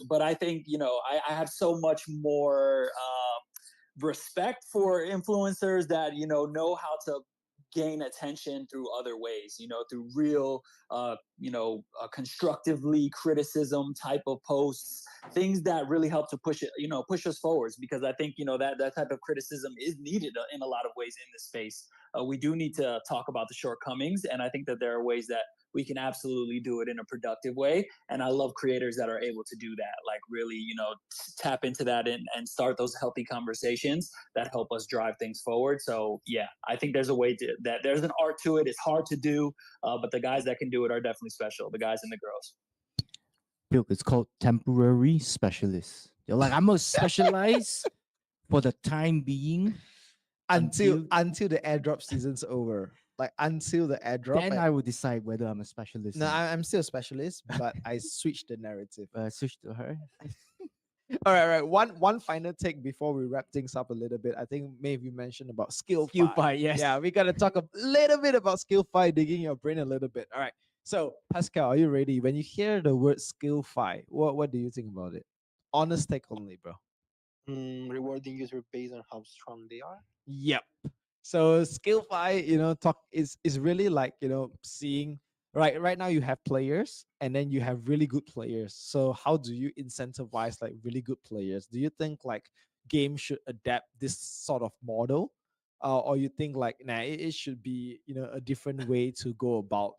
But I think I have so much more respect for influencers that know how to gain attention through other ways, through real constructively criticism type of posts, things that really help to push it, push us forwards, because I think that type of criticism is needed in a lot of ways in this space. We do need to talk about the shortcomings, and I think that there are ways that we can absolutely do it in a productive way. And I love creators that are able to do that, like really, tap into that and start those healthy conversations that help us drive things forward. So yeah, I think there's a way to that. There's an art to it. It's hard to do, but the guys that can do it are definitely special. The guys and the girls. Pilk, it's called temporary specialist. You're like, I'm gonna specialize for the time being Until the airdrop season's over. Like until the airdrop. then I will decide whether I'm a specialist. No, I'm still a specialist, but I switched the narrative. Switch to her. All right. One final take before we wrap things up a little bit. I think maybe you mentioned about skill Skill fight. fight, yes. Yeah, we gotta talk a little bit about skill fight, digging your brain a little bit. All right. So Pascal, are you ready? When you hear the word skill fight, what do you think about it? Honest take only, bro. Rewarding user based on how strong they are. Yep. So skill fight, talk is really like, seeing right now you have players and then you have really good players. So how do you incentivize like really good players? Do you think like games should adapt this sort of model? Or you think like it should be, a different way to go about,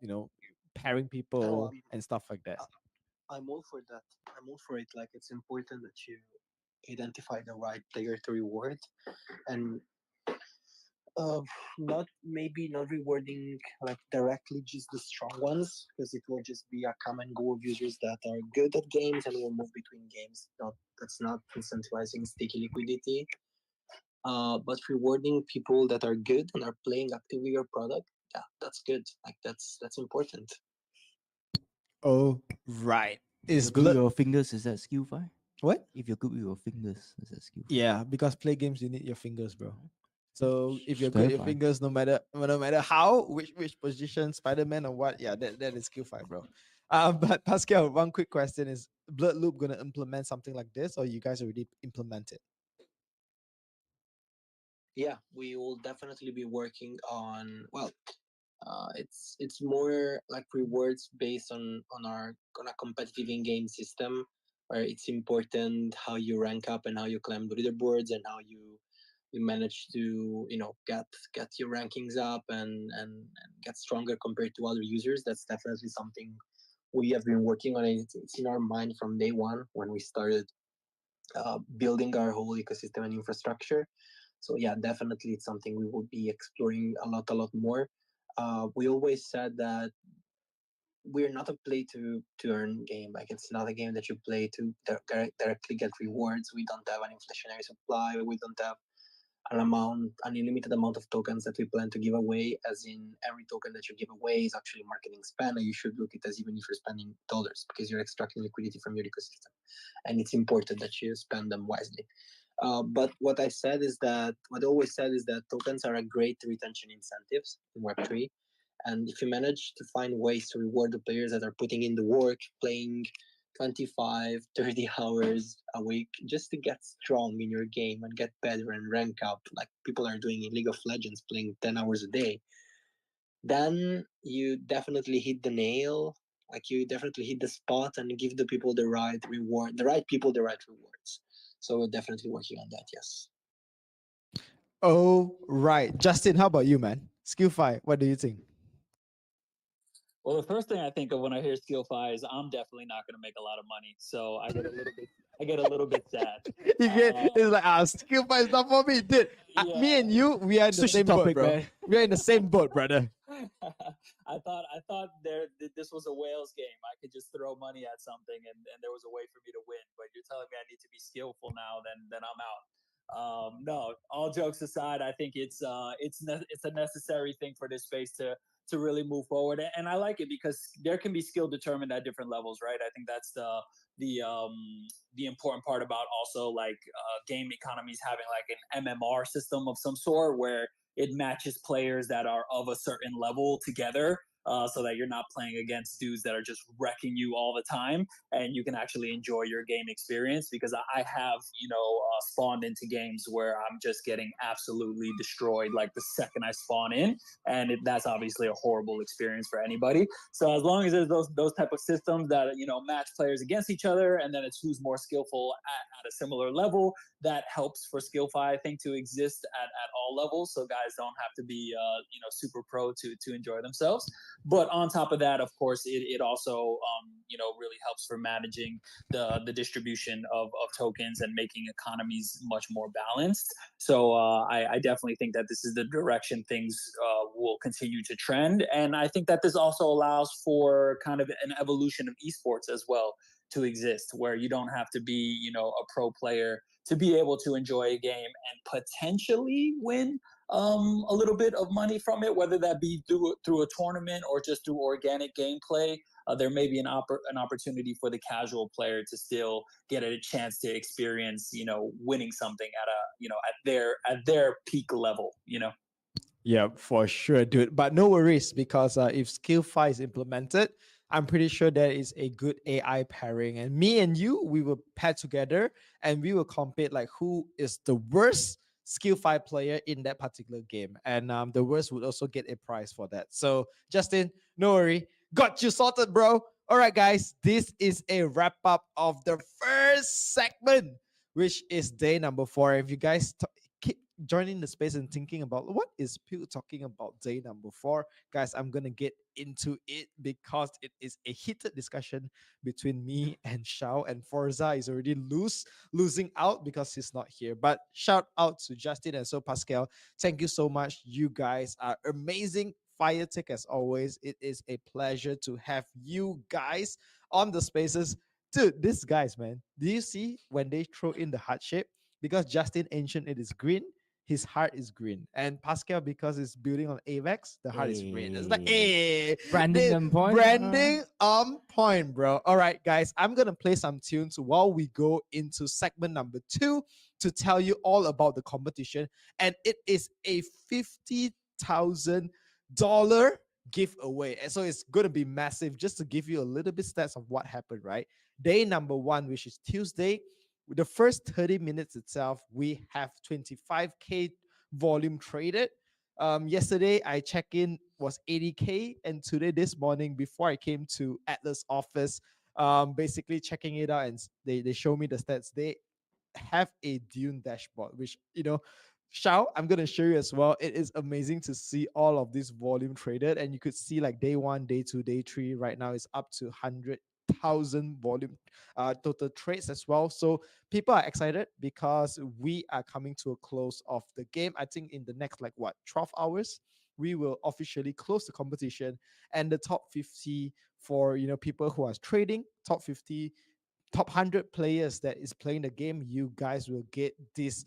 pairing Oh, people and stuff like that? I'm all for that. I'm all for it. Like it's important that you identify the right player to reward, and uh, not maybe not rewarding like directly just the strong ones, because it will just be a come and go of users that are good at games and will move between games. Not That's not incentivizing sticky liquidity. But rewarding people that are good and are playing actively your product. Yeah, that's good. Like that's important. Oh, right. If Is you're good with blood your fingers, is that skill fight? what? If you're good with your fingers, is that skill fight? Yeah, because play games you need your fingers, bro. So if you're Just good at your clarify. fingers, no matter how, which position, Spider Man or what, yeah, that is skill fight, bro. But Pascal, one quick question is: Blood Loop gonna implement something like this, or you guys already implemented? Yeah, we will definitely be working on. Well, it's more like rewards based on a competitive in-game system, where it's important how you rank up and how you climb the leaderboards and how you manage to get your rankings up and get stronger compared to other users. That's definitely something We have been working on it. It's in our mind from day one when we started building our whole ecosystem and infrastructure. So yeah, definitely it's something we will be exploring a lot more. We always said that we're not a play to earn game. Like it's not a game that you play to directly get rewards. We don't have an inflationary supply. We don't have an unlimited amount of tokens that we plan to give away. As in, every token that you give away is actually marketing spend, and you should look at it as even if you're spending dollars because you're extracting liquidity from your ecosystem, and it's important that you spend them wisely. But what I always said is that tokens are a great retention incentives in Web3. And if you manage to find ways to reward the players that are putting in the work, playing 25, 30 hours a week just to get strong in your game and get better and rank up, like people are doing in League of Legends, playing 10 hours a day, then you definitely hit the nail. Like you definitely hit the spot and give the people the right reward, the right people the right rewards. So we're definitely working on that. Yes. Oh, right. Justin, how about you, man? Skillfy, what do you think? Well, the first thing I think of when I hear SkillFi is I'm definitely not going to make a lot of money, so I get a little bit sad. You get Uh, it's like Skillfy is not for me, dude. yeah, Me and you, we are in the Switch the same boat, topic, bro. man. We are in the same boat, brother. I thought this was a whales game. I could just throw money at something and there was a way for me to win. But you're telling me I need to be skillful now, then I'm out. No, all jokes aside, I think it's a necessary thing for this space to really move forward, and I like it because there can be skill determined at different levels, right? I think that's the important part about also like game economies having like an MMR system of some sort where it matches players that are of a certain level together. So that you're not playing against dudes that are just wrecking you all the time, and you can actually enjoy your game experience. Because I have, spawned into games where I'm just getting absolutely destroyed like the second I spawn in, and that's obviously a horrible experience for anybody. So as long as there's those type of systems that match players against each other, and then it's who's more skillful at a similar level, that helps for SkillFi, I think, to exist at all levels, so guys don't have to be super pro to enjoy themselves. But on top of that, of course, it also really helps for managing the distribution of tokens and making economies much more balanced. So I definitely think that this is the direction things will continue to trend, and I think that this also allows for kind of an evolution of esports as well to exist, where you don't have to be a pro player to be able to enjoy a game and potentially win a little bit of money from it, whether that be through a tournament or just through organic gameplay. There may be an opportunity for the casual player to still get a chance to experience, winning something at a, at their peak level. Yeah, for sure, dude. But no worries because if Skillfy is implemented, I'm pretty sure there is a good AI pairing, and me and you, we will pair together and we will compete like who is the worst Skillfy player in that particular game, and the worst would also get a prize for that. So Justin, no worry, got you sorted, bro. All right, guys, this is a wrap up of the first segment, which is day number 4. If you guys keep joining the space and thinking about what is Pew talking about day number 4, guys, I'm gonna get into it because it is a heated discussion between me and Shao, and Forza is already losing out because he's not here. But shout out to Justin and so Pascal. Thank you so much. You guys are amazing. Fire tick as always. It is a pleasure to have you guys on the spaces. Dude, these guys, man. Do you see when they throw in the heart shape? Because Justin Ancient, it is green, his heart is green. And Pascal, because it's building on AVEX, the heart is red. It's like, hey, Branding on point. branding on point, bro. All right, guys, I'm going to play some tunes while we go into segment number 2 to tell you all about the competition. And it is a $50,000 giveaway. And so it's going to be massive. Just to give you a little bit stats of what happened, right? Day number 1, which is Tuesday, the first 30 minutes itself, we have 25K volume traded. Yesterday, I check in was 80K, and today, this morning, before I came to Ethlas office, basically checking it out, and they show me the stats. They have a Dune dashboard, which Shao, I'm gonna show you as well. It is amazing to see all of this volume traded, and you could see like day one, day two, day three. Right now, is up to 100,000 volume total trades as well. So people are excited because we are coming to a close of the game. I think in the next like what 12 hours, we will officially close the competition, and the top 50 for people who are trading, top 50, top 100 players that is playing the game, you guys will get these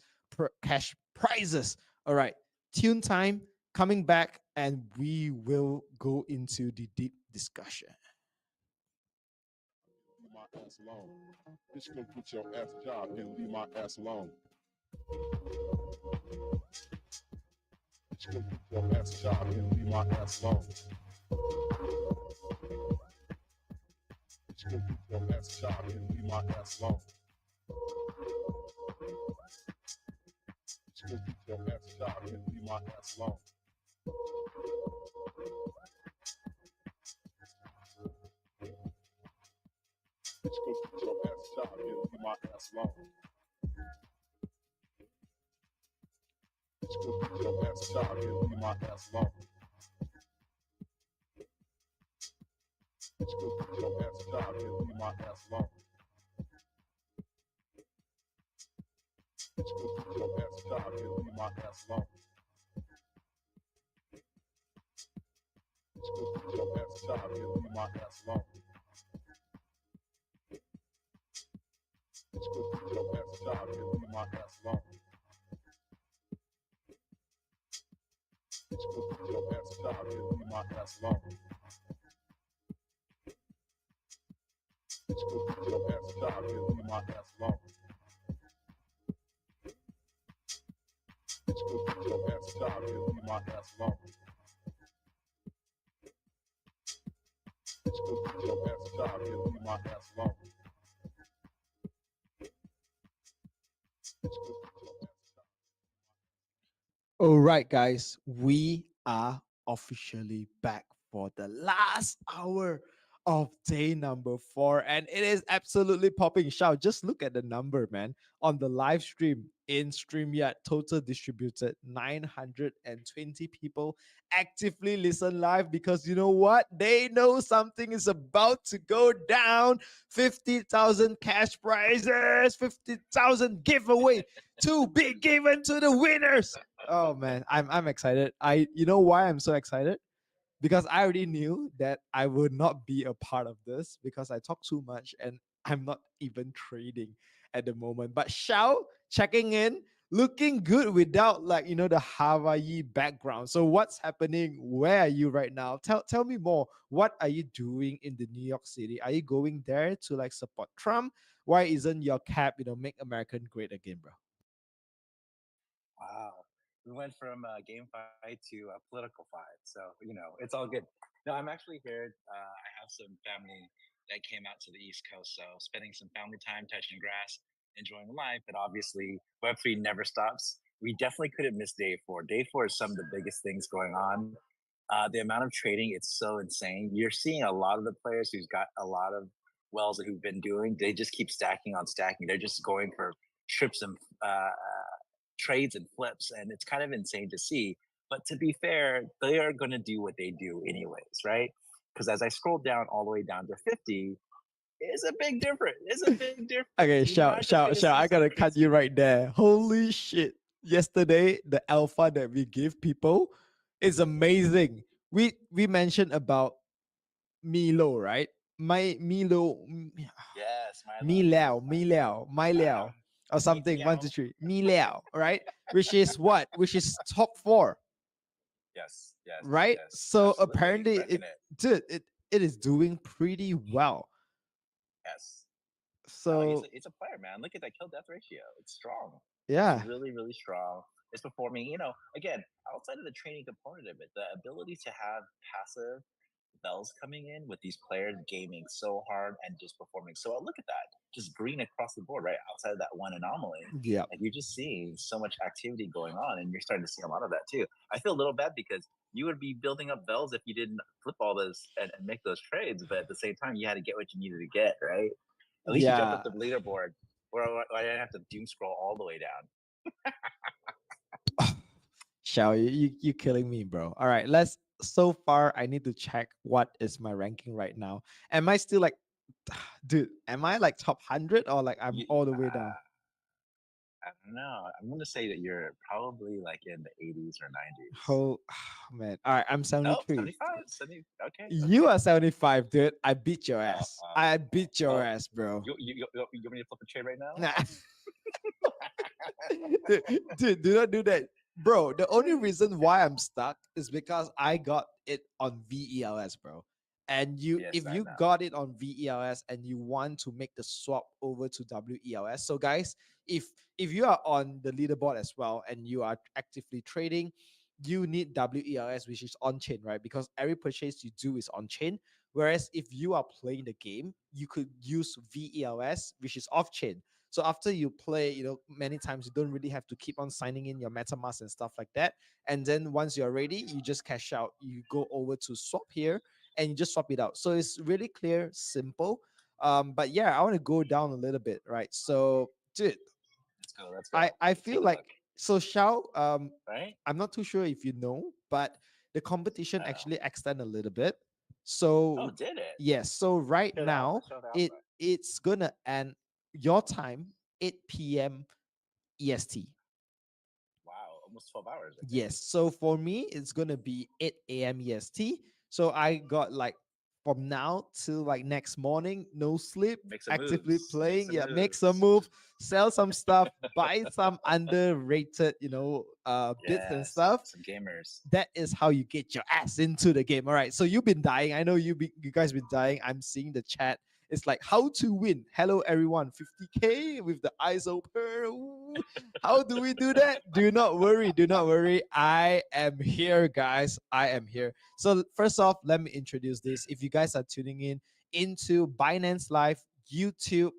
cash prizes. All right, tune time coming back, and we will go into the deep discussion. Leave my ass alone. Bitch, go get your ass a job and leave my ass alone. Bitch, go get your ass a job and leave my ass alone. Bitch, go get your ass a job and leave my ass alone. Bitch, go get your ass a job and leave my ass alone. Bitch, go get your ass a job and leave my ass alone. Bitch, go get your ass a job and leave my ass alone. Bitch, go get your ass a job and leave my ass alone. Bitch, go get your ass a job and leave my ass alone. Bitch, go get your ass a job and leave my ass alone. Bitch, go get your ass a job and leave my ass alone. Bitch, go get your ass a job and leave my ass alone. Bitch, go get your ass a job and leave my ass alone. Bitch, go get your ass a job and leave my ass alone. Bitch, go get your ass a job and leave my ass alone. Bitch, go get your ass a job. All right, guys, we are officially back for the last hour of day number 4, and it is absolutely popping. Shout, just look at the number, man. On the live stream in StreamYard, total distributed 920 people actively listen live because you know what? They know something is about to go down. 50,000 cash prizes, 50,000 giveaway to be given to the winners. Oh man, I'm excited. You know why I'm so excited? Because I already knew that I would not be a part of this because I talk too much and I'm not even trading at the moment. But Shao checking in, looking good without like the Hawaii background. So what's happening? Where are you right now? Tell me more. What are you doing in the New York City? Are you going there to like support Trump? Why isn't your cap, make American great again, bro? Wow. We went from a game fight to a political fight. So, it's all good. No, I'm actually here. I have some family that came out to the East Coast. So, spending some family time touching grass, enjoying life. And obviously, Web3 never stops. We definitely couldn't miss day four. Day four is some of the biggest things going on. The amount of trading, it's so insane. You're seeing a lot of the players who's got a lot of wells who've been doing, they just keep stacking on stacking. They're just going for trips and trades and flips, and it's kind of insane to see. But to be fair, they are going to do what they do anyways, right? Because as I scroll down all the way down to 50, it's a big difference. It's a big difference. Okay, You're not just going to see I gotta some cut you crazy. right there. Holy shit. Yesterday, the alpha that we give people is amazing. We mentioned about Milo, right? My Milo Yes, Mi Milo. Liao, Mi Liao, My Milo. Liao, or something. One, two, Meow. three. Mi Liao, right? Which is what? Which is top 4, Yes, yes, right? yes. So Absolutely. apparently Wrecking it it. dude, it is doing pretty well. Yes. No, So it's a player, man. Look at that kill death ratio. It's strong. It's yeah. really, really strong. It's performing, again, outside of the training component of it, the ability to have passive bells coming in with these players gaming so hard and just performing so well. Look at that. Just green across the board, right? Outside of that one anomaly. Yeah. Like you're just seeing so much activity going on, and you're starting to see a lot of that too. I feel a little bad because you would be building up bells if you didn't flip all those and make those trades, but at the same time, you had to get what you needed to get, right? At least you jumped up Yeah. the leaderboard where I didn't have to doom scroll all the way down. Shao, you killing me, bro. All right, let's. So far, I need to check what is my ranking right now. Am I still like, dude? Am I like top 100 or like I'm You, all the way down? I don't know. I'm gonna say that you're probably like in the 80s or 90s. Oh, man. All right, I'm No, 73. 75, 70. Okay, You okay. are 75, dude. I beat your Uh, ass. uh, I beat your oh, ass, bro. you want me to flip a trade right now? Nah. Dude, do not do that. Bro, the only reason why I'm stuck is because I got it on VELS, bro. And you, Yes, if I you know. got it on VELS and you want to make the swap over to WELS, so guys, if you are on the leaderboard as well and you are actively trading, you need WELS, which is on chain, right? Because every purchase you do is on chain. Whereas if you are playing the game, you could use VELS, which is off chain. So after you play, many times you don't really have to keep on signing in your MetaMask and stuff like that. And then once you're ready, you just cash out. You go over to swap here and you just swap it out. So it's really clear, simple. But yeah, I want to go down a little bit, right? So, dude, Let's go. Let's I go. I Let's feel take a like look. so Shao. Right? I'm not too sure if you know, but the competition Uh oh. actually extend a little bit. Oh, So did it? yes, so right Show the now output. Show the it output. it's gonna end your time 8 p.m. EST. Wow, almost 12 hours, I think. Yes. So for me, it's gonna be 8 a.m. EST. So I got like from now till like next morning, no sleep, Make some actively moves. Make playing. some Yeah, make some moves. moves, sell some stuff, buy some underrated, bits and Yes, stuff. some gamers. That is how you get your ass into the game. All right. So you've been dying. I know you guys been dying. I'm seeing the chat. It's like how to win. Hello everyone. 50K with the eyes open. Ooh. How do we do that? Do not worry. Do not worry. I am here, guys. I am here. So first off, let me introduce this. If you guys are tuning in into Binance Live, YouTube,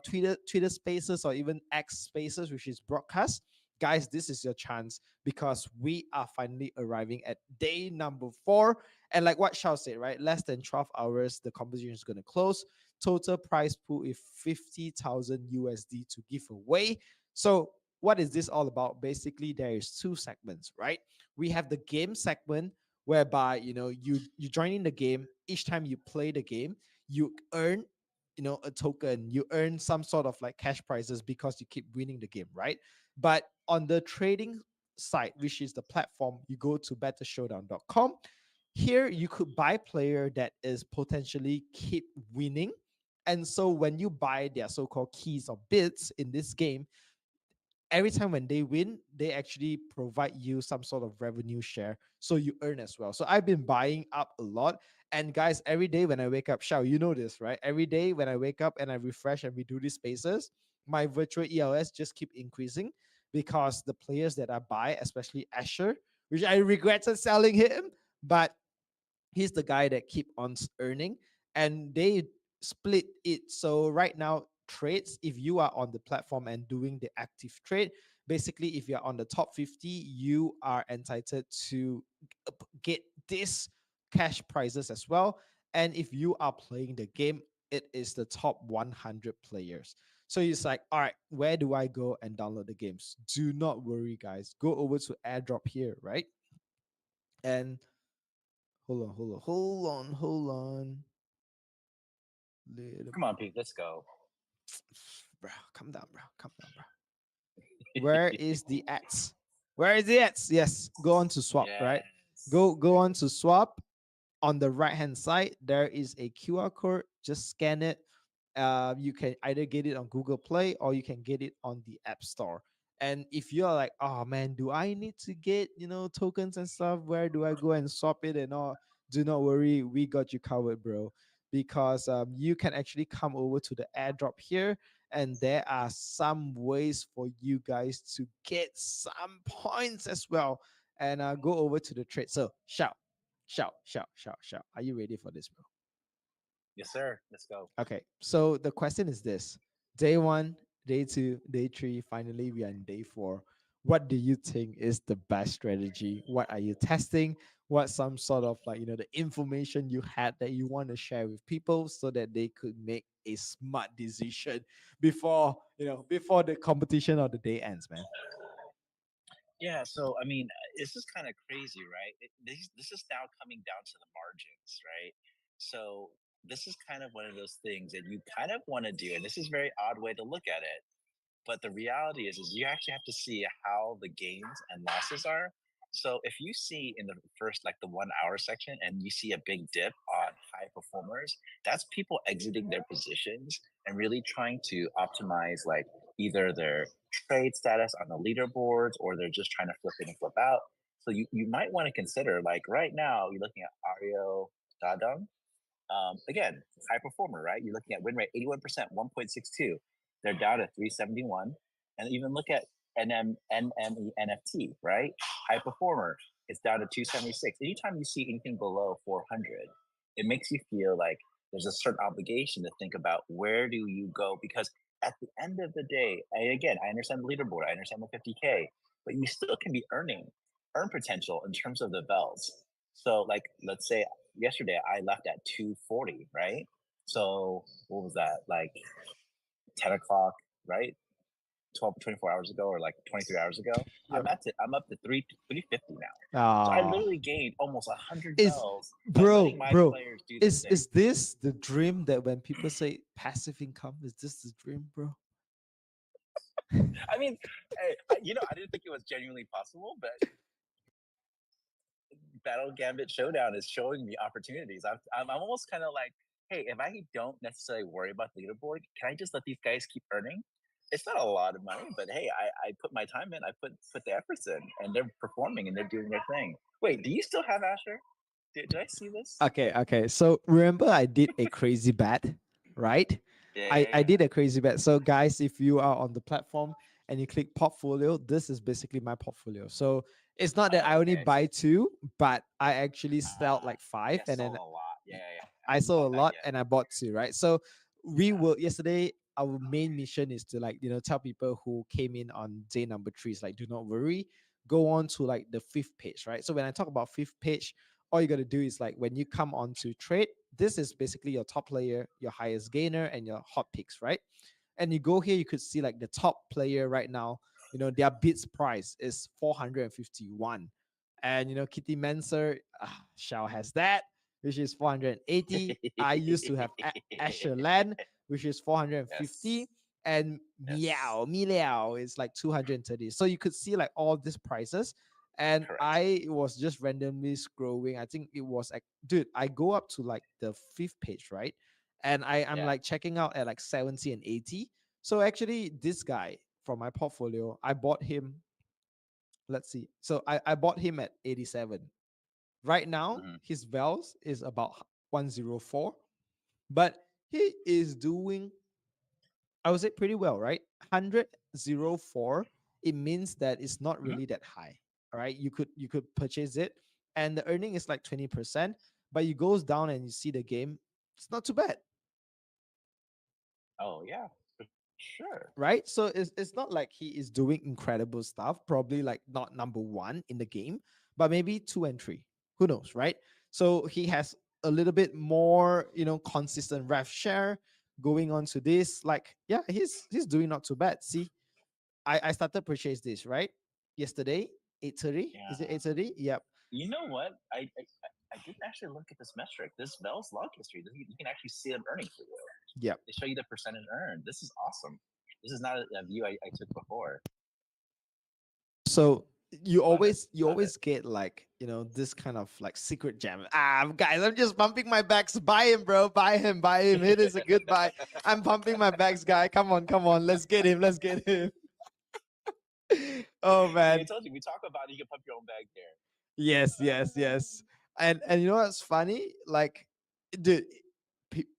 Twitter Spaces, or even X Spaces, which is broadcast, guys, this is your chance because we are finally arriving at day number 4. And like what Shao said, right? Less than 12 hours, the competition is going to close. Total prize pool is 50,000 USD to give away. So, what is this all about? Basically, there is two segments, right? We have the game segment whereby you join in the game. Each time you play the game, you earn a token, you earn some sort of like cash prizes because you keep winning the game, right? But on the trading site, which is the platform, you go to bettershowdown.com. Here you could buy player that is potentially keep winning. And so when you buy their so-called keys or bits in this game, every time when they win, they actually provide you some sort of revenue share. So you earn as well. So I've been buying up a lot. And guys, every day when I wake up, Shao, you know this, right? Every day when I wake up and I refresh and we do these spaces, my virtual ELS just keep increasing because the players that I buy, especially Asher, which I regretted selling him, but he's the guy that keep on earning, and they split it. So right now, trades, if you are on the platform and doing the active trade, basically if you're on the top 50, you are entitled to get this cash prizes as well. And if you are playing the game, it is the top 100 players. So it's like, all right, where do I go and download the games? Do not worry, guys. Go over to airdrop here, right? And hold on. Little Come on, Pete. Lettle go. bro, come down, bro. Come down, bro. Where is the ads? Where is the ads? Yes, go on to swap, right? Yes. Go on to swap. On the right hand side, there is a QR code. Just scan it. You can either get it on Google Play or you can get it on the App Store. And if you're like, oh man, do I need to get tokens and stuff? Where do I go and swap it and all? Do not worry, we got you covered, bro. Because you can actually come over to the airdrop here, and there are some ways for you guys to get some points as well. And go over to the trade. So shout. Are you ready for this, bro? Yes, sir. Let's go. Okay. So the question is this: day 1, day 2, day 3. Finally, we are in day 4. What do you think is the best strategy? What are you testing? What some sort of like the information you had that you want to share with people so that they could make a smart decision before before the competition or the day ends, man? Yeah, so I mean, this is kind of crazy, right? This is now coming down to the margins, right? So this is kind of one of those things that you kind of want to do, and this is a very odd way to look at it. But the reality is you actually have to see how the gains and losses are. So if you see in the first, like the 1 hour section, and you see a big dip on high performers, that's people exiting their positions and really trying to optimize like either their trade status on the leaderboards, or they're just trying to flip in and flip out. So you might want to consider, like right now, you're looking at Ario Dadam, again, high performer, right? You're looking at win rate 81%, 1.62. They're down to 371. And even look at NME right? High performer, it's down to 276. Anytime you see anything below 400, it makes you feel like there's a certain obligation to think about where do you go, because at the end of the day, and again, I understand the leaderboard, I understand the 50K, but you still can be earn potential in terms of the bells. So, like, let's say yesterday I left at 2:40, right? So what was that? Like 10 o'clock, right? 12, 24 hours ago, or like 23 hours ago. Yep. I'm up to 350 now. So I Ah, literally gained almost 100 is bells by letting bro, my bro, players do their thing. is this the dream that when people say passive income, is this the dream, bro? I mean, hey, I didn't think it was genuinely possible, but Battle Gambit Showdown is showing me opportunities. I'm almost kind of like, hey, if I don't necessarily worry about the leaderboard, can I just let these guys keep earning? It's not a lot of money, but hey, I put my time in, I put the efforts in, and they're performing and they're doing their thing. Wait, do you still have Asher? Did I see this? Okay, okay. So remember I did a crazy bet, right? Yeah, I yeah, did a crazy bet. So guys, if you are on the platform and you click portfolio, this is basically my portfolio. So it's not that I yeah. only Okay, I buy see. two, but I actually sell like Yeah, five, and sold then a lot. Yeah, yeah. I I haven't sold bought a that lot yet. and I bought two, right? So we Yeah. will yesterday our main mission is to like, tell people who came in on day number three is like, do not worry, go on to like the fifth page, right? So when I talk about fifth page, all you got to do is like when you come on to trade, this is basically your top player, your highest gainer, and your hot picks, right? And you go here, you could see like the top player right now, their bids price is 451. And Kitty Menser, Shao has that, which is 480. I used to have Asher Land, which is 450. Yes. And Yes. Meow is like 230. So you could see like all these prices. And Correct. I was just randomly scrolling. I think it was like, dude, I go up to like the fifth page, right? And I'm Yeah. like checking out at like 70 and 80. So actually, this guy from my portfolio, I bought him. Let's see. So I bought him at 87. Right now, Hmm. his vels is about 104, but he is doing, I would say, pretty well, right? 104. It means that it's not Hmm. really that high. All right. You could purchase it, and the earning is like 20%, but you goes down and you see the game, it's not too bad. Oh yeah, for sure. Right? So it's not like he is doing incredible stuff, probably like not number one in the game, but maybe two and three. Who knows, right? So he has a little bit more, consistent rev share going on to this. Like, yeah, he's doing not too bad. See, I started purchase this, right? Yesterday, 8:30. Is it Yeah. 8:30? Yep. You know what? I didn't actually look at this metric. This Bell's log history. You can actually see them earning for you. Yep. They show you the percentage earned. This is awesome. This is not a view I took before. So you Love it. always you Love it. always get like, this kind of like secret gem. Guys, I'm just pumping my backs. Buy him, bro. Buy him. It is a good buy. I'm pumping my backs, guy. Come on, let's get him. Let's get him. Oh See, I man. told you we talk about it, you can pump your own bag there. Yes, yes, yes. And you know what's funny? Like, dude,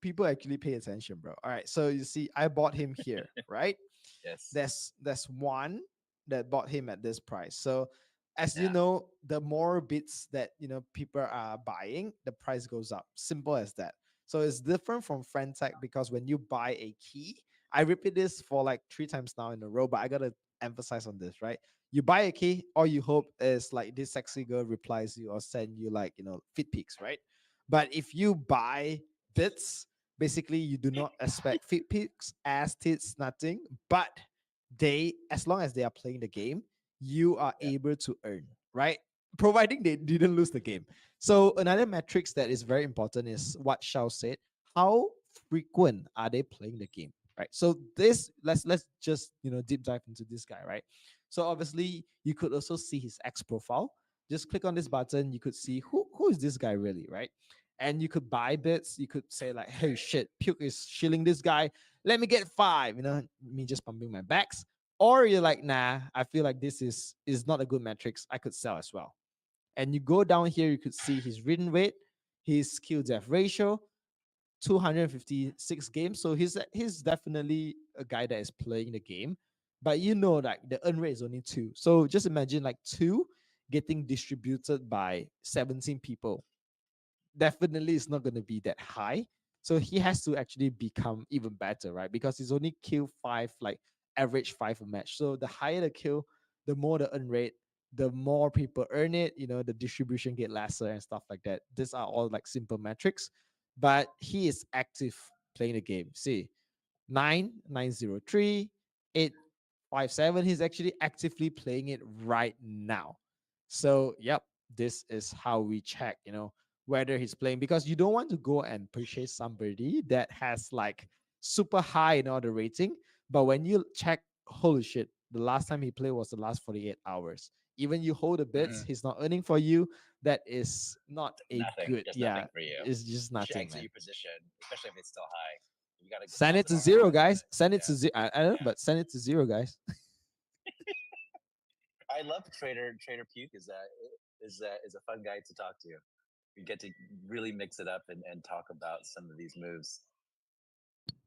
people actually pay attention, bro. All right, so you see, I bought him here, right? Yes. There's one that bought him at this price. So as you Yeah. know, the more bits that people are buying, the price goes up. Simple as that. So it's different from friend tag because when you buy a key, I repeat this for like three times now in a row, but I gotta emphasize on this, right? You buy a key, all you hope is like this sexy girl replies you or send you like fit pics, right? But if you buy bits, basically you do not expect fit pics, ass tits, nothing, but they, as long as they are playing the game, you are Yeah. able to earn, right? Providing they didn't lose the game. So another metrics that is very important is what Shao said. How frequent are they playing the game? Right. So this let's just deep dive into this guy, right? So obviously you could also see his X profile. Just click on this button, you could see who is this guy really, right? And you could buy bits. You could say like, hey shit, Puke is shilling this guy. Let me get five, me just pumping my backs. Or you're like, nah, I feel like this is not a good metrics. I could sell as well. And you go down here, you could see his written rate, his skill death ratio, 256 games. So he's definitely a guy that is playing the game. But like the earn rate is only two. So just imagine like two getting distributed by 17 people. Definitely it's not going to be that high. So he has to actually become even better, right? Because he's only kill five, like average five a match. So the higher the kill, the more the earn rate, the more people earn it, the distribution get lesser and stuff like that. These are all like simple metrics, but he is active playing the game. See, 9903 857. He's actually actively playing it right now. So, yep, this is how we check, whether he's playing, because you don't want to go and purchase somebody that has like super high in all the rating. But when you check, holy shit, the last time he played was the last 48 hours. Even you hold the bits, he's not earning for you. That is not a Nothing, good, just yeah, nothing for you. it's just You should nothing, exit man. your position, especially if it's still high. You got to Send stop it the to market zero, for a little guys. bit. Send it Yeah, to zero. I don't know, yeah. but send it to zero, guys. I love Trader Puke is a fun guy to talk to. You get to really mix it up and talk about some of these moves.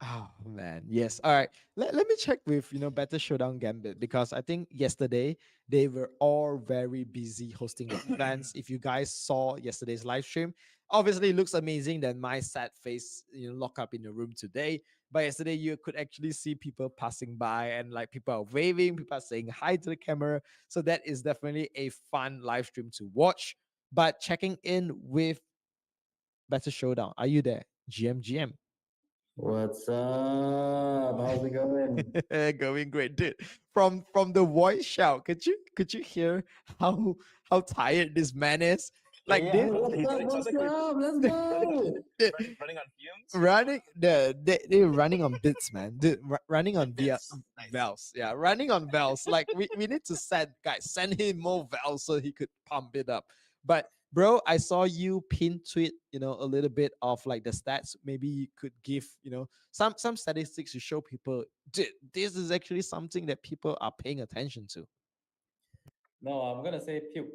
Oh man, yes. All right. Let me check with Better Showdown Gambit, because I think yesterday they were all very busy hosting the events. If you guys saw yesterday's live stream, obviously it looks amazing that my sad face lock up in the room today. But yesterday you could actually see people passing by, and like people are waving, people are saying hi to the camera. So that is definitely a fun live stream to watch. But checking in with Better Showdown, are you there? GM. What's up? How's it going? Going great, dude. From the voice shout, could you hear how tired this man is? Like Yeah, this, what's up? Sounds What's like we're up? Let's go. running on fumes. running they're running on bits, man. Dude, running on via Bits. Nice. valves. Yeah, running on valves. Like we need to send him more valves so he could pump it up. But bro, I saw you pin tweet, a little bit of like the stats. Maybe you could give, some statistics to show people, dude, this is actually something that people are paying attention to. No, I'm gonna say puke.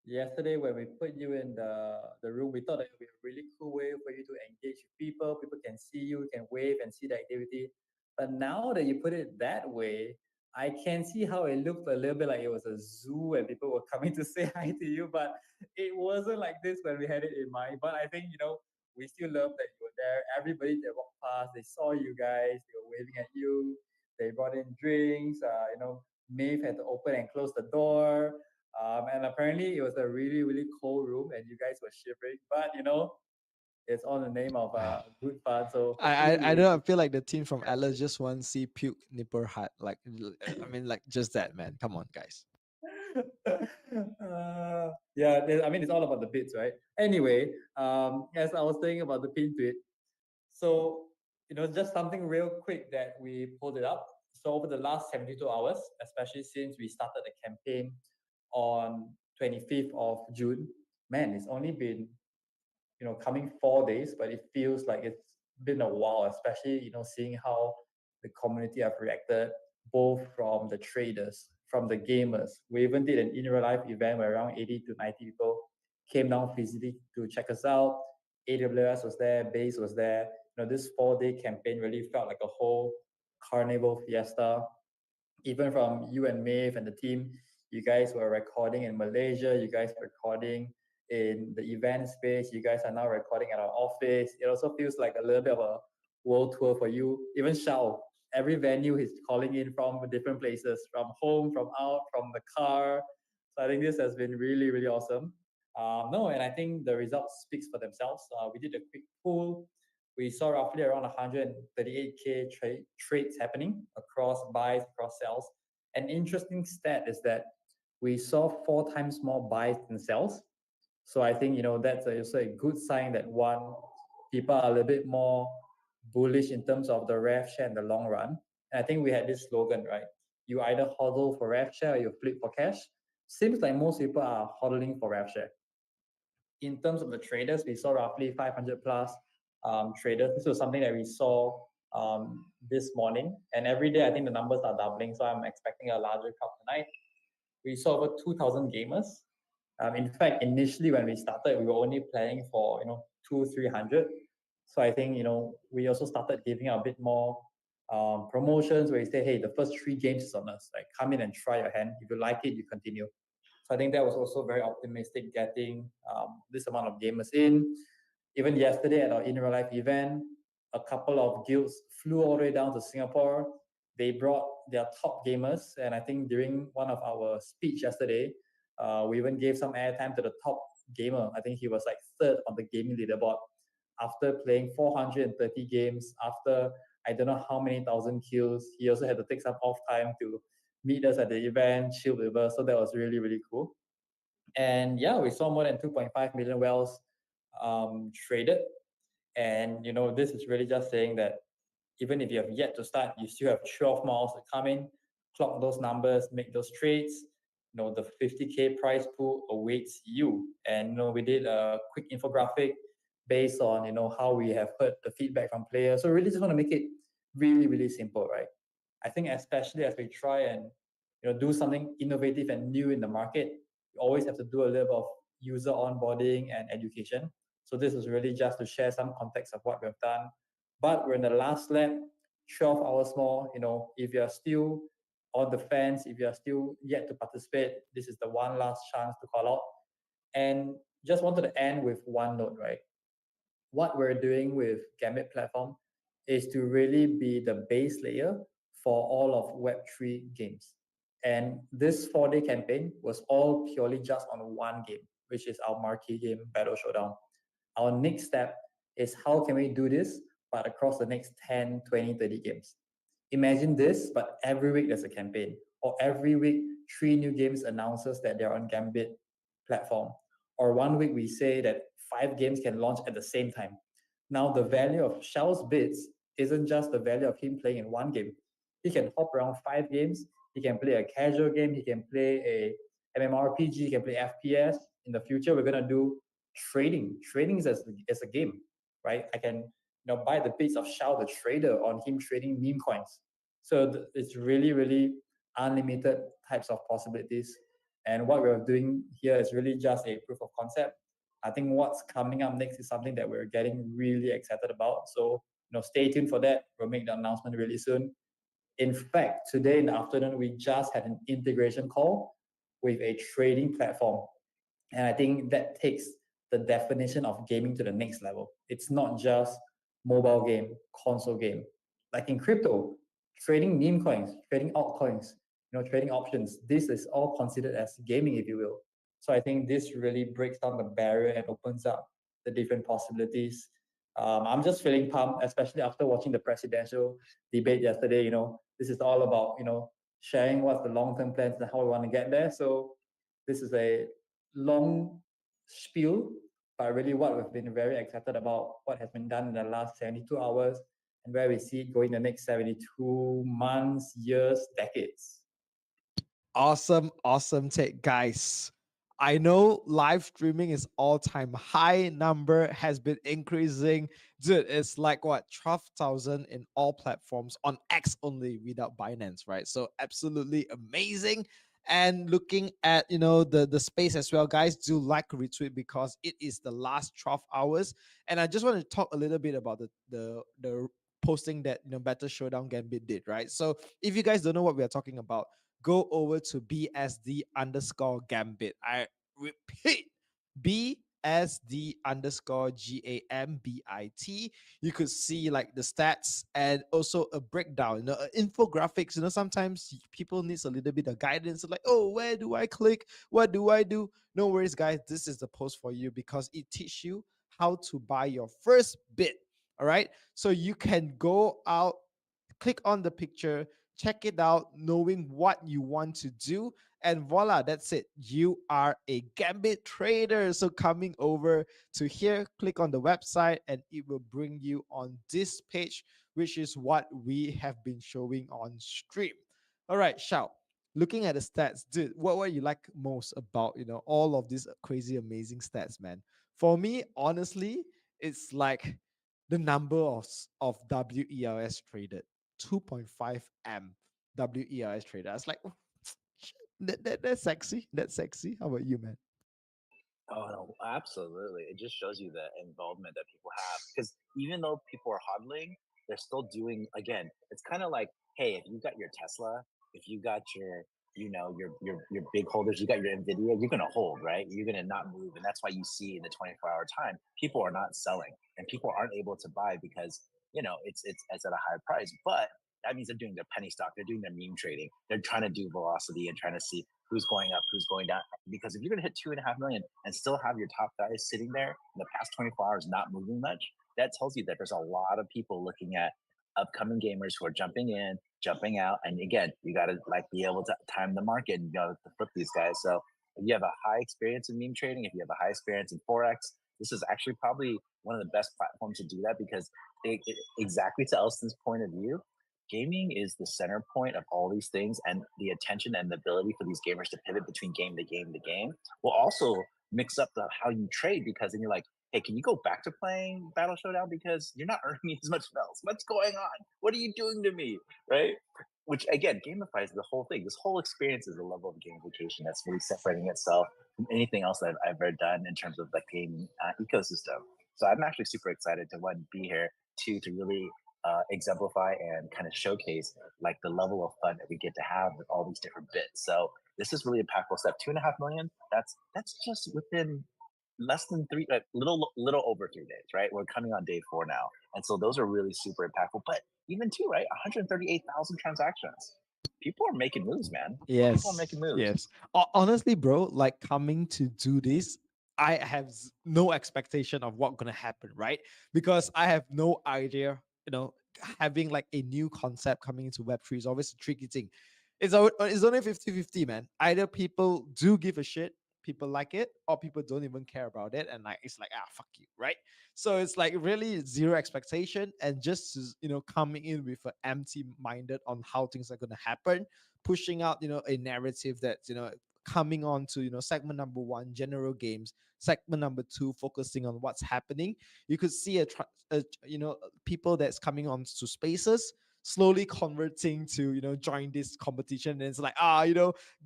Yesterday when we put you in the room, we thought that it would be a really cool way for you to engage with people. People can see you, can wave and see the activity. But now that you put it that way, I can see how it looked a little bit like it was a zoo and people were coming to say hi to you. But it wasn't like this when we had it in mind. But I think we still love that you were there. Everybody that walked past, they saw you guys. They were waving at you. They brought in drinks. Maeve had to open and close the door. And apparently it was a really, really cold room and you guys were shivering. But it's all in the name of good fun. So I hopefully I, I you don't feel like the team from Atlas just want to see puke nipper hut. Like I mean, like just that, man. Come on, guys. yeah, I mean it's all about the bits, right? Anyway, as I was saying about the pin tweet, so just something real quick that we pulled it up. So over the last 72 hours, especially since we started the campaign on 25th of June, man, it's only been coming 4 days, but it feels like it's been a while, especially seeing how the community have reacted, both from the traders, from the gamers. We even did an in real life event where around 80 to 90 people came down physically to check us out. AWS was there, Base was there. This 4 day campaign really felt like a whole carnival fiesta. Even from you and Maeve and the team, you guys were recording in Malaysia, you guys were recording in the event space, you guys are now recording at our office. It also feels like a little bit of a world tour for you. Even Shao, every venue he's calling in from different places, from home, from out, from the car. So I think this has been really, really awesome. No, and I think the results speaks for themselves. We did a quick poll. We saw roughly around 138K trades happening across buys, across sells. An interesting stat is that we saw 4 times more buys than sells. So I think that's also a good sign that one, people are a little bit more bullish in terms of the rev share in the long run. And I think we had this slogan, right? You either hodl for rev share or you flip for cash. Seems like most people are hodling for rev share. In terms of the traders, we saw roughly 500 plus traders. This was something that we saw this morning, and every day I think the numbers are doubling. So I'm expecting a larger crowd tonight. We saw over 2,000 gamers. In fact, initially when we started, we were only planning for 200-300. So I think we also started giving out a bit more promotions where you say, hey, the first 3 games is on us. Like, come in and try your hand. If you like it, you continue. So I think that was also very optimistic, getting this amount of gamers in. Even yesterday at our in real life event, a couple of guilds flew all the way down to Singapore. They brought their top gamers, and I think during one of our speech yesterday, we even gave some airtime to the top gamer. I think he was like third on the gaming leaderboard after playing 430 games. After I don't know how many thousand kills, he also had to take some off time to meet us at the event, chill with us. So that was really, really cool. And yeah, we saw more than 2.5 million wells traded. And this is really just saying that even if you have yet to start, you still have 12 miles to come in, clock those numbers, make those trades. The 50K prize pool awaits you. And we did a quick infographic based on how we have heard the feedback from players. So really just want to make it really, really simple, right? I think especially as we try and do something innovative and new in the market, you always have to do a little bit of user onboarding and education. So this is really just to share some context of what we've done. But we're in the last lap, 12 hours more. If you're still on the fence, if you're still yet to participate, this is the one last chance to call out. And just wanted to end with one note, right? What we're doing with Gambit platform is to really be the base layer for all of Web3 games. And this 4-day campaign was all purely just on one game, which is our marquee game, Battle Showdown. Our next step is how can we do this, but across the next 10, 20, 30 games. Imagine this, but every week there's a campaign, or every week 3 new games announces that they're on Gambit platform, or one week we say that 5 games can launch at the same time. Now the value of Shell's bids isn't just the value of him playing in one game. He can hop around 5 games. He can play a casual game. He can play a MMORPG. He can play FPS. In the future, we're gonna do trading. Trading is as a game, right? I can buy the bits of Shao the trader on him trading meme coins. So it's really, really unlimited types of possibilities. And what we're doing here is really just a proof of concept. I think what's coming up next is something that we're getting really excited about. So stay tuned for that. We'll make the announcement really soon. In fact, today in the afternoon, we just had an integration call with a trading platform. And I think that takes the definition of gaming to the next level. It's not just mobile game, console game. Like in crypto, trading meme coins, trading altcoins, trading options. This is all considered as gaming, if you will. So I think this really breaks down the barrier and opens up the different possibilities. I'm just feeling pumped, especially after watching the presidential debate yesterday. This is all about sharing what's the long-term plans and how we want to get there. So this is a long spiel, but really what we've been very excited about, what has been done in the last 72 hours, and where we see it going the next 72 months, years, decades. Awesome take, guys. I know live streaming is all-time high number, has been increasing. Dude, it's like what, 12,000 in all platforms on X only without Binance, right? So absolutely amazing. And looking at the space as well, guys, do like, retweet, because it is the last 12 hours. And I just want to talk a little bit about the posting that Better Showdown Gambit did, right? So if you guys don't know what we are talking about, go over to BSD underscore Gambit. I repeat, BSD underscore GAMBIT. You could see like the stats and also a breakdown, infographics. Sometimes people needs a little bit of guidance, like, oh, where do I click? What do I do? No worries, guys. This is the post for you because it teaches you how to buy your first bit. All right. So you can go out, click on the picture, check it out, knowing what you want to do. And voila, that's it. You are a Gambit trader. So coming over to here, click on the website, and it will bring you on this page, which is what we have been showing on stream. All right, Shao. Looking at the stats, dude, what you like most about all of these crazy amazing stats, man? For me, honestly, it's like the number of WELS traded, 2.5 M WELS traded. I was like, oh, that's sexy. That's sexy. How about you, man? Oh no, absolutely. It just shows you the involvement that people have. Because even though people are hodling, they're still doing again, it's kind of like, hey, if you got your Tesla, if you got your your big holders, you got your Nvidia, you're gonna hold, right? You're gonna not move. And that's why you see in the 24-hour time, people are not selling and people aren't able to buy because it's at a high price. But that means they're doing their penny stock, they're doing their meme trading, they're trying to do velocity and trying to see who's going up, who's going down. Because if you're going to hit 2.5 million and still have your top guys sitting there in the past 24 hours not moving much, that tells you that there's a lot of people looking at upcoming gamers who are jumping in, jumping out. And again, you got to like be able to time the market and you got to flip these guys. So if you have a high experience in meme trading, if you have a high experience in Forex, this is actually probably one of the best platforms to do that because exactly to Elston's point of view, gaming is the center point of all these things, and the attention and the ability for these gamers to pivot between game to game to game will also mix up how you trade because then you're like, hey, can you go back to playing Battle Showdown because you're not earning me as much bells? What's going on? What are you doing to me? Right? Which again gamifies the whole thing. This whole experience is a level of gamification that's really separating itself from anything else that I've ever done in terms of the gaming ecosystem. So I'm actually super excited to one be here, two to really exemplify and kind of showcase like the level of fun that we get to have with all these different bits. So this is really impactful step. 2.5 million. That's just within less than three, little over 3 days, right? We're coming on day 4 now, and so those are really super impactful. But even too, right? 138,000 transactions. People are making moves, man. People are Yes, making moves. yes. Honestly, bro, like coming to do this, I have no expectation of what's gonna happen, right? Because I have no idea. Having like a new concept coming into Web3 is always a tricky thing. It's only 50-50, man. Either people do give a shit, people like it, or people don't even care about it, and like it's like fuck you, right? So it's like really zero expectation and just coming in with an empty minded on how things are gonna happen, pushing out a narrative that's coming on to segment number 1 general games, segment number 2 focusing on what's happening. You could see people that's coming on to spaces slowly converting to join this competition, and it's like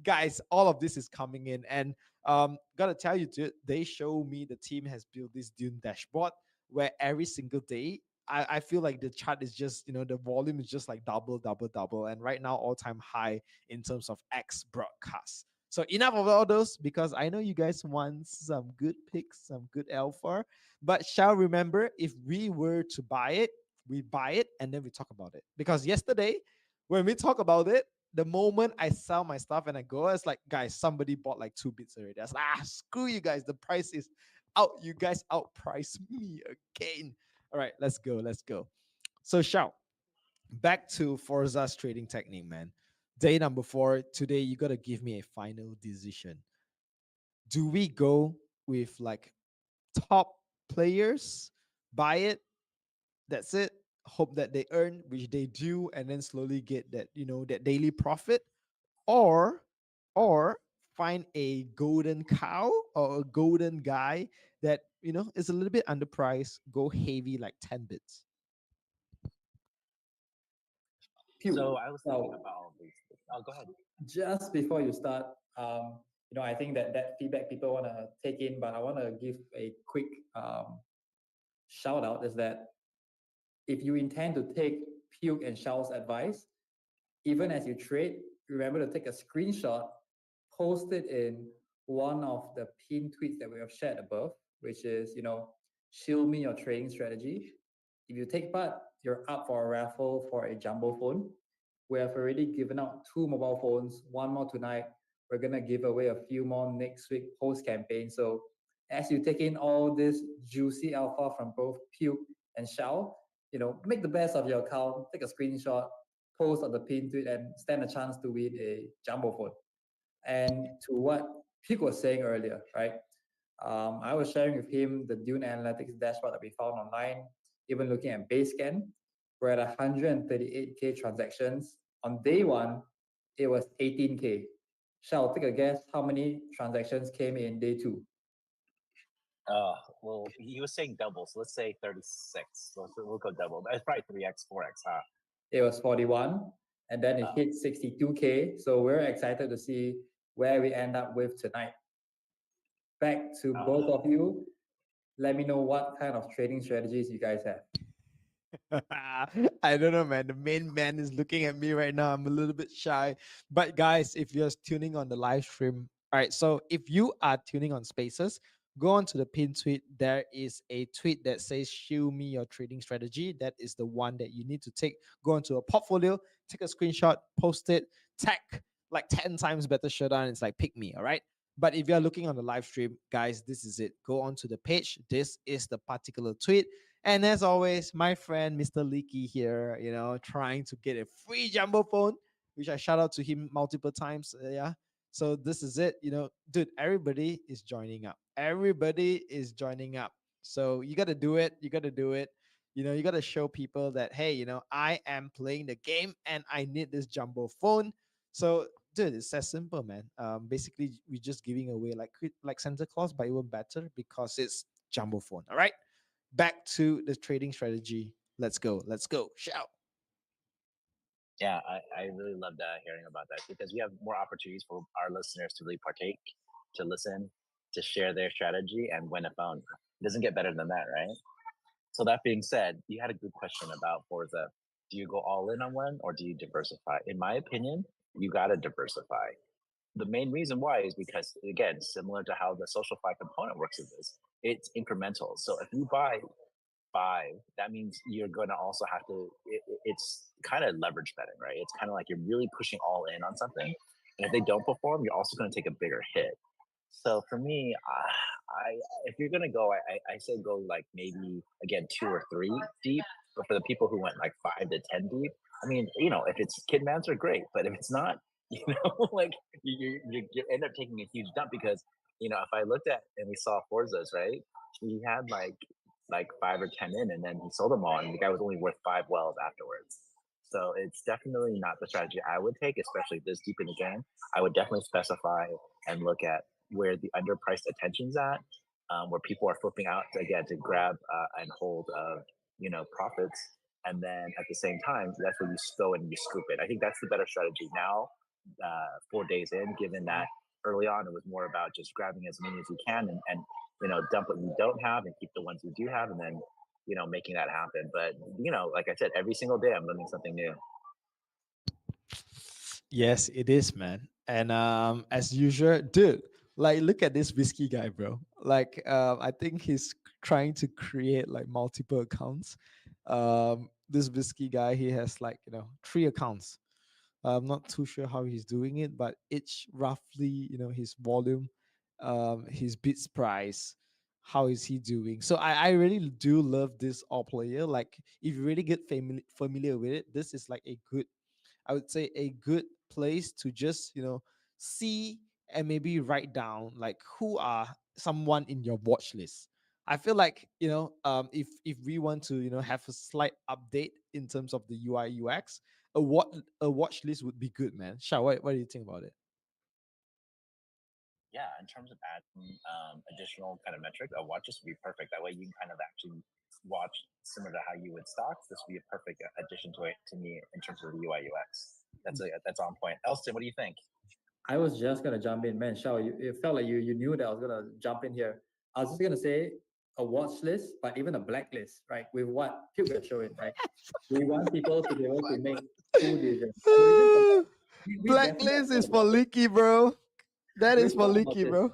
guys, all of this is coming in. And gotta tell you, dude, they show me the team has built this Dune dashboard where every single day I feel like the chart is just the volume is just like double double double, and right now all-time high in terms of X broadcasts. So enough of all those, because I know you guys want some good picks, some good alpha. But shall remember, if we were to buy it, we buy it and then we talk about it. Because yesterday, when we talk about it, the moment I sell my stuff and I go, it's like, guys, somebody bought like 2 bits already. I was like, screw you guys. The price is out. You guys outprice me again. All right, let's go. Let's go. So, Shao, back to Forza's trading technique, man. Day number 4. Today, you got to give me a final decision. Do we go with like top players, buy it, that's it, hope that they earn, which they do, and then slowly get that, that daily profit? Or or find a golden cow or a golden guy that is a little bit underpriced, go heavy like 10 bits. So Pew. I was thinking Now, about all these. Oh, go ahead. just before you start, I think that feedback people want to take in, but I want to give a quick shout out is that if you intend to take Puke and Shell's advice, even as you trade, remember to take a screenshot, post it in one of the pinned tweets that we have shared above, which is, show me your trading strategy. If you take part, you're up for a raffle for a jumbo phone. We have already given out 2 mobile phones, one more tonight. We're going to give away a few more next week post campaign. So as you take in all this juicy alpha from both Puke and Shao, make the best of your account, take a screenshot, post on the pin tweet and stand a chance to win a jumbo phone. And to what Pete was saying earlier, right? I was sharing with him the Dune Analytics dashboard that we found online, even looking at base scan. We're at 138K transactions. On day one, it was 18K. Shall take a guess how many transactions came in day two? Well, he was saying double, so let's say 36. We'll go double. It's probably 3x, 4x, huh? It was 41, and then it Oh. hit 62K. So we're excited to see where we end up with tonight. Back to both of you. Let me know what kind of trading strategies you guys have. I don't know, man. The main man is looking at me right now. I'm a little bit shy. But guys, if you're tuning on the live stream, all right. So if you are tuning on Spaces, go on to the pin tweet. There is a tweet that says "Show me your trading strategy." That is the one that you need to take. Go onto a portfolio, take a screenshot, post it, tag like 10 times better showdown. It's like pick me, all right. But if you're looking on the live stream, guys, this is it. Go onto the page. This is the particular tweet. And as always, my friend Mr. Leaky here, trying to get a free jumbo phone, which I shout out to him multiple times. Yeah. So this is it. Dude, everybody is joining up. Everybody is joining up. So you got to do it. You got to do it. You got to show people that, hey, I am playing the game and I need this jumbo phone. So, dude, it's that simple, man. Basically, we're just giving away like Santa Claus, but even better because it's jumbo phone. All right, back to the trading strategy. Let's go. Let's go. Shout. Yeah, I really loved hearing about that because we have more opportunities for our listeners to really partake, to listen, to share their strategy and win a phone. It doesn't get better than that, right? So that being said, you had a good question about Forza. Do you go all in on one or do you diversify? In my opinion, you got to diversify. The main reason why is because, again, similar to how the social fi component works in this, it's incremental. So if you buy five, that means you're going to also have to, it's kind of leverage betting, right? It's kind of like you're really pushing all in on something. And if they don't perform, you're also going to take a bigger hit. So for me, if you're gonna go, I say go like maybe again 2 or 3 deep. But for the people who went like 5 to 10 deep, I mean, if it's kid mans are great, but if it's not, like you end up taking a huge dump because if I looked at and we saw Forza's right, he had like 5 or 10 in, and then he sold them all, and the guy was only worth 5 wells afterwards. So it's definitely not the strategy I would take, especially this deep in the game. I would definitely specify and look at where the underpriced attention's at, where people are flipping out again to grab and hold profits, and then at the same time, that's where you go and you scoop it. I think that's the better strategy now, 4 days in, given that early on it was more about just grabbing as many as you can and dump what you don't have and keep the ones you do have, and then making that happen. But like I said, every single day I'm learning something new. Yes, it is, man. And as usual, dude, like look at this whiskey guy, bro. Like I think he's trying to create like multiple accounts. This whiskey guy, he has like 3 accounts. I'm not too sure how he's doing it, but each roughly, his volume, his bits price, how is he doing? So I really do love this all player. Like if you really get familiar with it, this is like a good, I would say a good place to just, see and maybe write down like who are someone in your watch list. I feel like, if we want to, have a slight update in terms of the UI UX, a watch list would be good, man. Shah, what do you think about it? Yeah, in terms of adding additional kind of metric, a watch this would be perfect. That way you can kind of actually watch similar to how you would stocks. This would be a perfect addition to it to me in terms of the UI UX. That's on point. Elston, what do you think? I was just gonna jump in, man. Shao, it felt like you knew that I was gonna jump in here. I was just gonna say a watch list, but even a blacklist, right? With what Puke is showing, right? We want people to be able to make full decisions. And the reason for that, we definitely Blacklist is thought for about it. Leaky, bro. That We is for thought about Leaky, this, bro.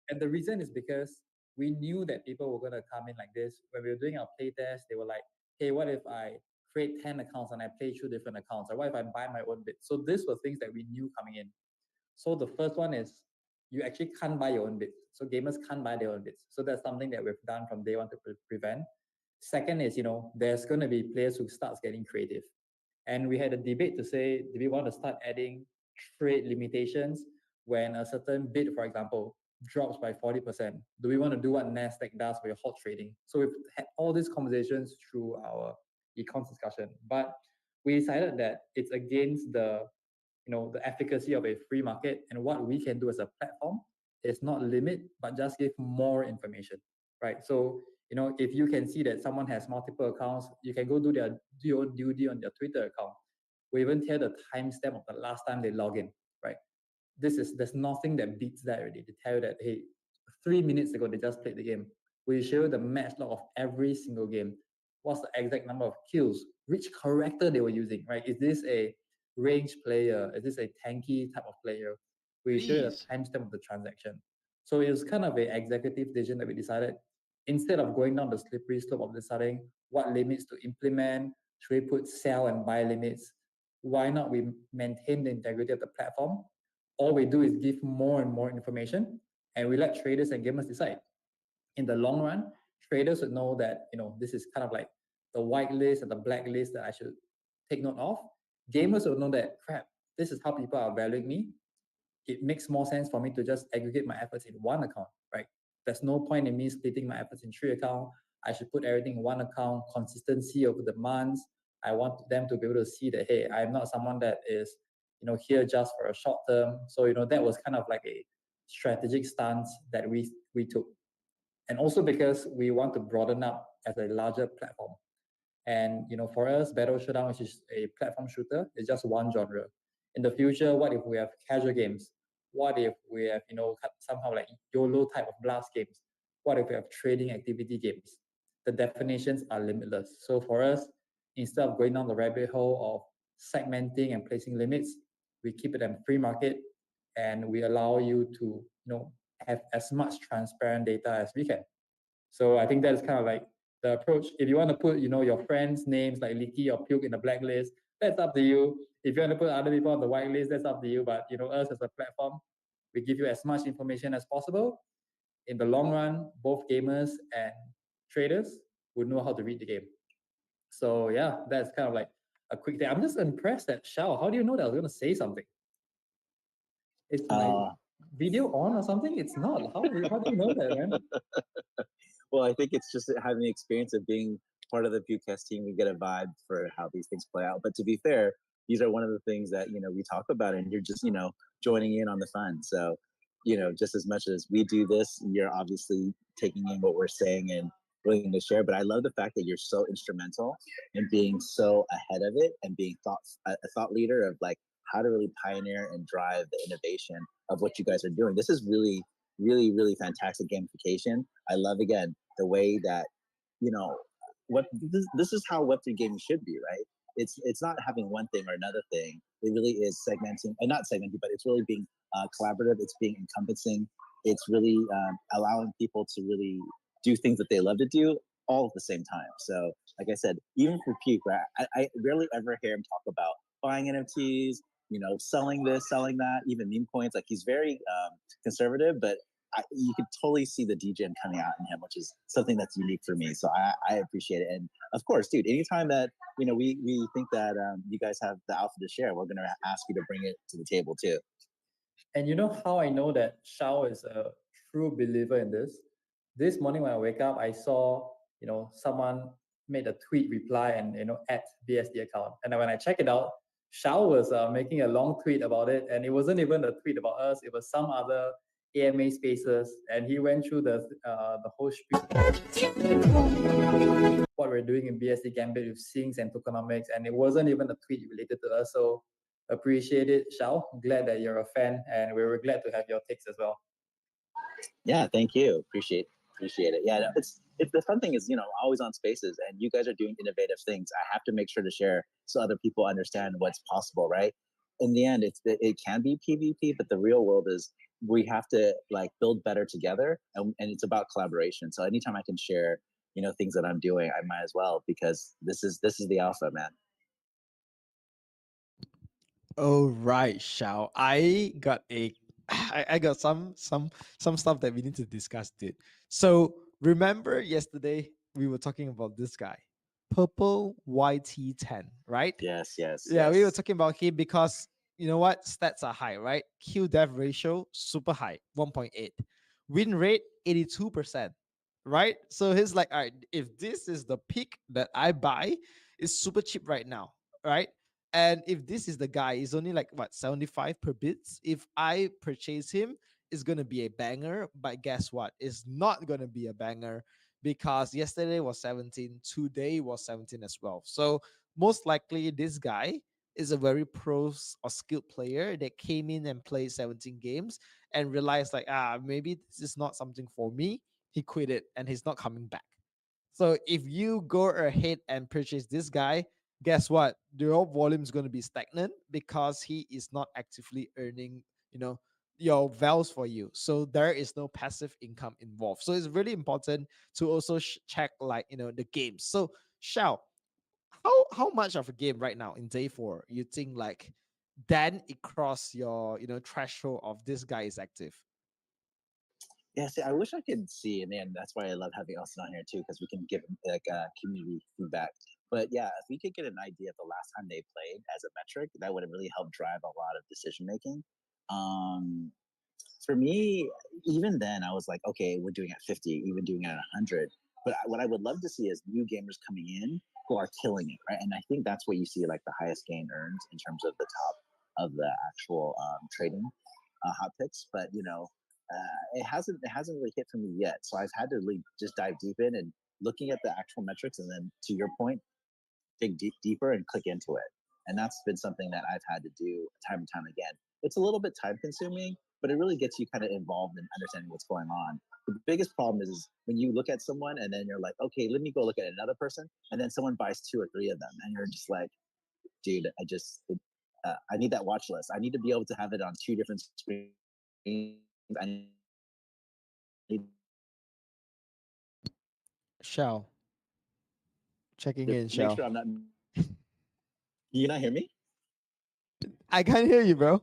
and the reason is because we knew that people were gonna come in like this. When we were doing our play test, they were like, "Hey, what if I create 10 accounts and I play 2 different accounts? Or what if I buy my own bit?" So these were things that we knew coming in. So the first one is you actually can't buy your own bits. So gamers can't buy their own bits. So that's something that we've done from day one to prevent. Second is, there's going to be players who starts getting creative. And we had a debate to say, do we want to start adding trade limitations when a certain bid, for example, drops by 40%? Do we want to do what NASDAQ does with hot trading? So we've had all these conversations through our econs discussion, but we decided that it's against the efficacy of a free market, and what we can do as a platform is not limit but just give more information, right? So if you can see that someone has multiple accounts, you can go do your duty on their Twitter account. We even tell the timestamp of the last time they log in, right? There's nothing that beats that already. They tell you that, hey, 3 minutes ago they just played the game. We show the match log of every single game. What's the exact number of kills? Which character they were using, right? Is this a range player? Is this a tanky type of player? We show you the Please. timestamp of the transaction. So it was kind of an executive decision that we decided, instead of going down the slippery slope of deciding what limits to implement, should we put sell and buy limits? Why not we maintain the integrity of the platform? All we do is give more and more information, and we let traders and gamers decide. In the long run, traders would know that this is kind of like the white list and the black list that I should take note of. Gamers would know that, crap, this is how people are valuing me. It makes more sense for me to just aggregate my efforts in one account, right? There's no point in me splitting my efforts in three accounts. I should put everything in one account, consistency over the months. I want them to be able to see that, hey, I'm not someone that is here just for a short term. So that was kind of like a strategic stance that we took. And also because we want to broaden up as a larger platform. And for us, Battle Showdown, which is a platform shooter, is just one genre. In the future, what if we have casual games? What if we have somehow like YOLO type of blast games? What if we have trading activity games? The definitions are limitless. So for us, instead of going down the rabbit hole of segmenting and placing limits, we keep it in free market, and we allow you to have as much transparent data as we can. So I think that is kind of like the approach. If you want to put, your friends' names like Licky or Puke in the blacklist, that's up to you. If you want to put other people on the whitelist, that's up to you. But us as a platform, we give you as much information as possible. In the long run, both gamers and traders would know how to read the game. So yeah, that's kind of like a quick thing. I'm just impressed at Shao. How do you know that I was going to say something? Is my video on or something? It's not. How do you know that, man? Well, I think it's just having the experience of being part of the Pewcast team. We get a vibe for how these things play out. But to be fair, these are one of the things that we talk about, and you're just joining in on the fun. So just as much as we do this, you're obviously taking in what we're saying and willing to share. But I love the fact that you're so instrumental in being so ahead of it and being a thought leader of like how to really pioneer and drive the innovation of what you guys are doing. This is really, really, really fantastic gamification. I love, again, the way that what this is how Web3 gaming should be, right? It's not having one thing or another thing. It really is segmenting, and not segmenting, but it's really being collaborative. It's being encompassing. It's really allowing people to really do things that they love to do all at the same time. So, like I said, even for Puke, right, I rarely ever hear him talk about buying NFTs, selling this, selling that, even meme coins. Like, he's very conservative, but you could totally see the DJ coming out in him, which is something that's unique for me. So I appreciate it. And of course, dude, anytime that we think that you guys have the alpha to share, we're gonna ask you to bring it to the table too. And you know how I know that Shao is a true believer in this? This morning when I wake up, I saw, someone made a tweet reply and, at BSD account. And then when I check it out, Shao was making a long tweet about it. And it wasn't even a tweet about us. It was some other AMA spaces. And he went through the whole spiel, what we're doing in BSD Gambit with Sinks and tokenomics. And it wasn't even a tweet related to us. So appreciate it, Shao. I'm glad that you're a fan, and we were glad to have your takes as well. Yeah, thank you. Appreciate it. Yeah, it's the fun thing is always on spaces, and you guys are doing innovative things. I have to make sure to share so other people understand what's possible, right? In the end, it can be PvP, but the real world is we have to like build better together, and it's about collaboration. So anytime I can share things that I'm doing, I might as well, because this is the alpha, man. All right, Shao. I got I got some stuff that we need to discuss, dude. So remember yesterday we were talking about this guy, Purple YT10, right? Yes, yes, Yeah, we were yes. talking about him because you know what? Stats are high, right? Q dev ratio, super high, 1.8. Win rate, 82%, right? So he's like, all right, if this is the peak that I buy, it's super cheap right now, right? And if this is the guy, he's only like what, 75 per bits. If I purchase him, it's gonna be a banger. But guess what? It's not gonna be a banger because yesterday was 17, today was 17 as well. So most likely this guy is a very or skilled player that came in and played 17 games and realized like, maybe this is not something for me. He quit it and he's not coming back. So if you go ahead and purchase this guy, guess what? Your volume is going to be stagnant because he is not actively earning, you know, your vals for you. So there is no passive income involved. So it's really important to also check like, the games. So Shao, how much of a game right now in day 4 you think like then it cross your threshold of this guy is active? Yeah, see, I wish I could see, and man, that's why I love having Austin on here too, because we can give like community feedback. But yeah, if we could get an idea of the last time they played as a metric, that would have really helped drive a lot of decision making. Um, for me, even then, I was like, okay, we're doing it at 50, even doing it at 100. But what I would love to see is new gamers coming in who are killing it, right? And I think that's what you see like the highest gain earned in terms of the top of the actual trading hot picks. But it hasn't really hit for me yet. So I've had to really just dive deep in and looking at the actual metrics, and then to your point, dig deeper and click into it. And that's been something that I've had to do time and time again. It's a little bit time consuming, but it really gets you kind of involved in understanding what's going on. The biggest problem is when you look at someone and then you're like, okay, let me go look at another person, and then someone buys two or three of them, and you're just like, dude, I need that watch list. I need to be able to have it on two different screens. I need Shao, checking to in, make Shao. sure I'm not. You not hear me? I can't hear you, bro.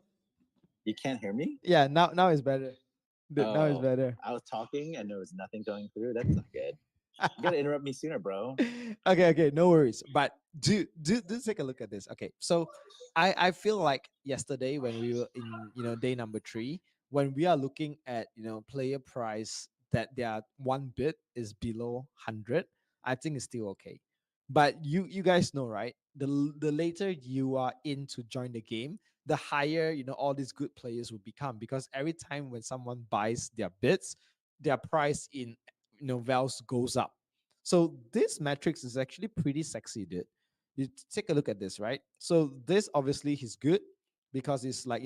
You can't hear me? Yeah, now it's better. Now it's Oh, better. I was talking and there was nothing going through. That's not good. You gotta interrupt me sooner, bro. Okay, no worries. But do take a look at this. Okay, so I feel like yesterday when we were in day number 3, when we are looking at player price that their one bid is below 100, I think it's still okay. But you guys know, right? The later you are in to join the game, the higher all these good players will become, because every time when someone buys their bids, their price in vals goes up. So this matrix is actually pretty sexy, dude. You take a look at this, right? So this obviously is good because it's like,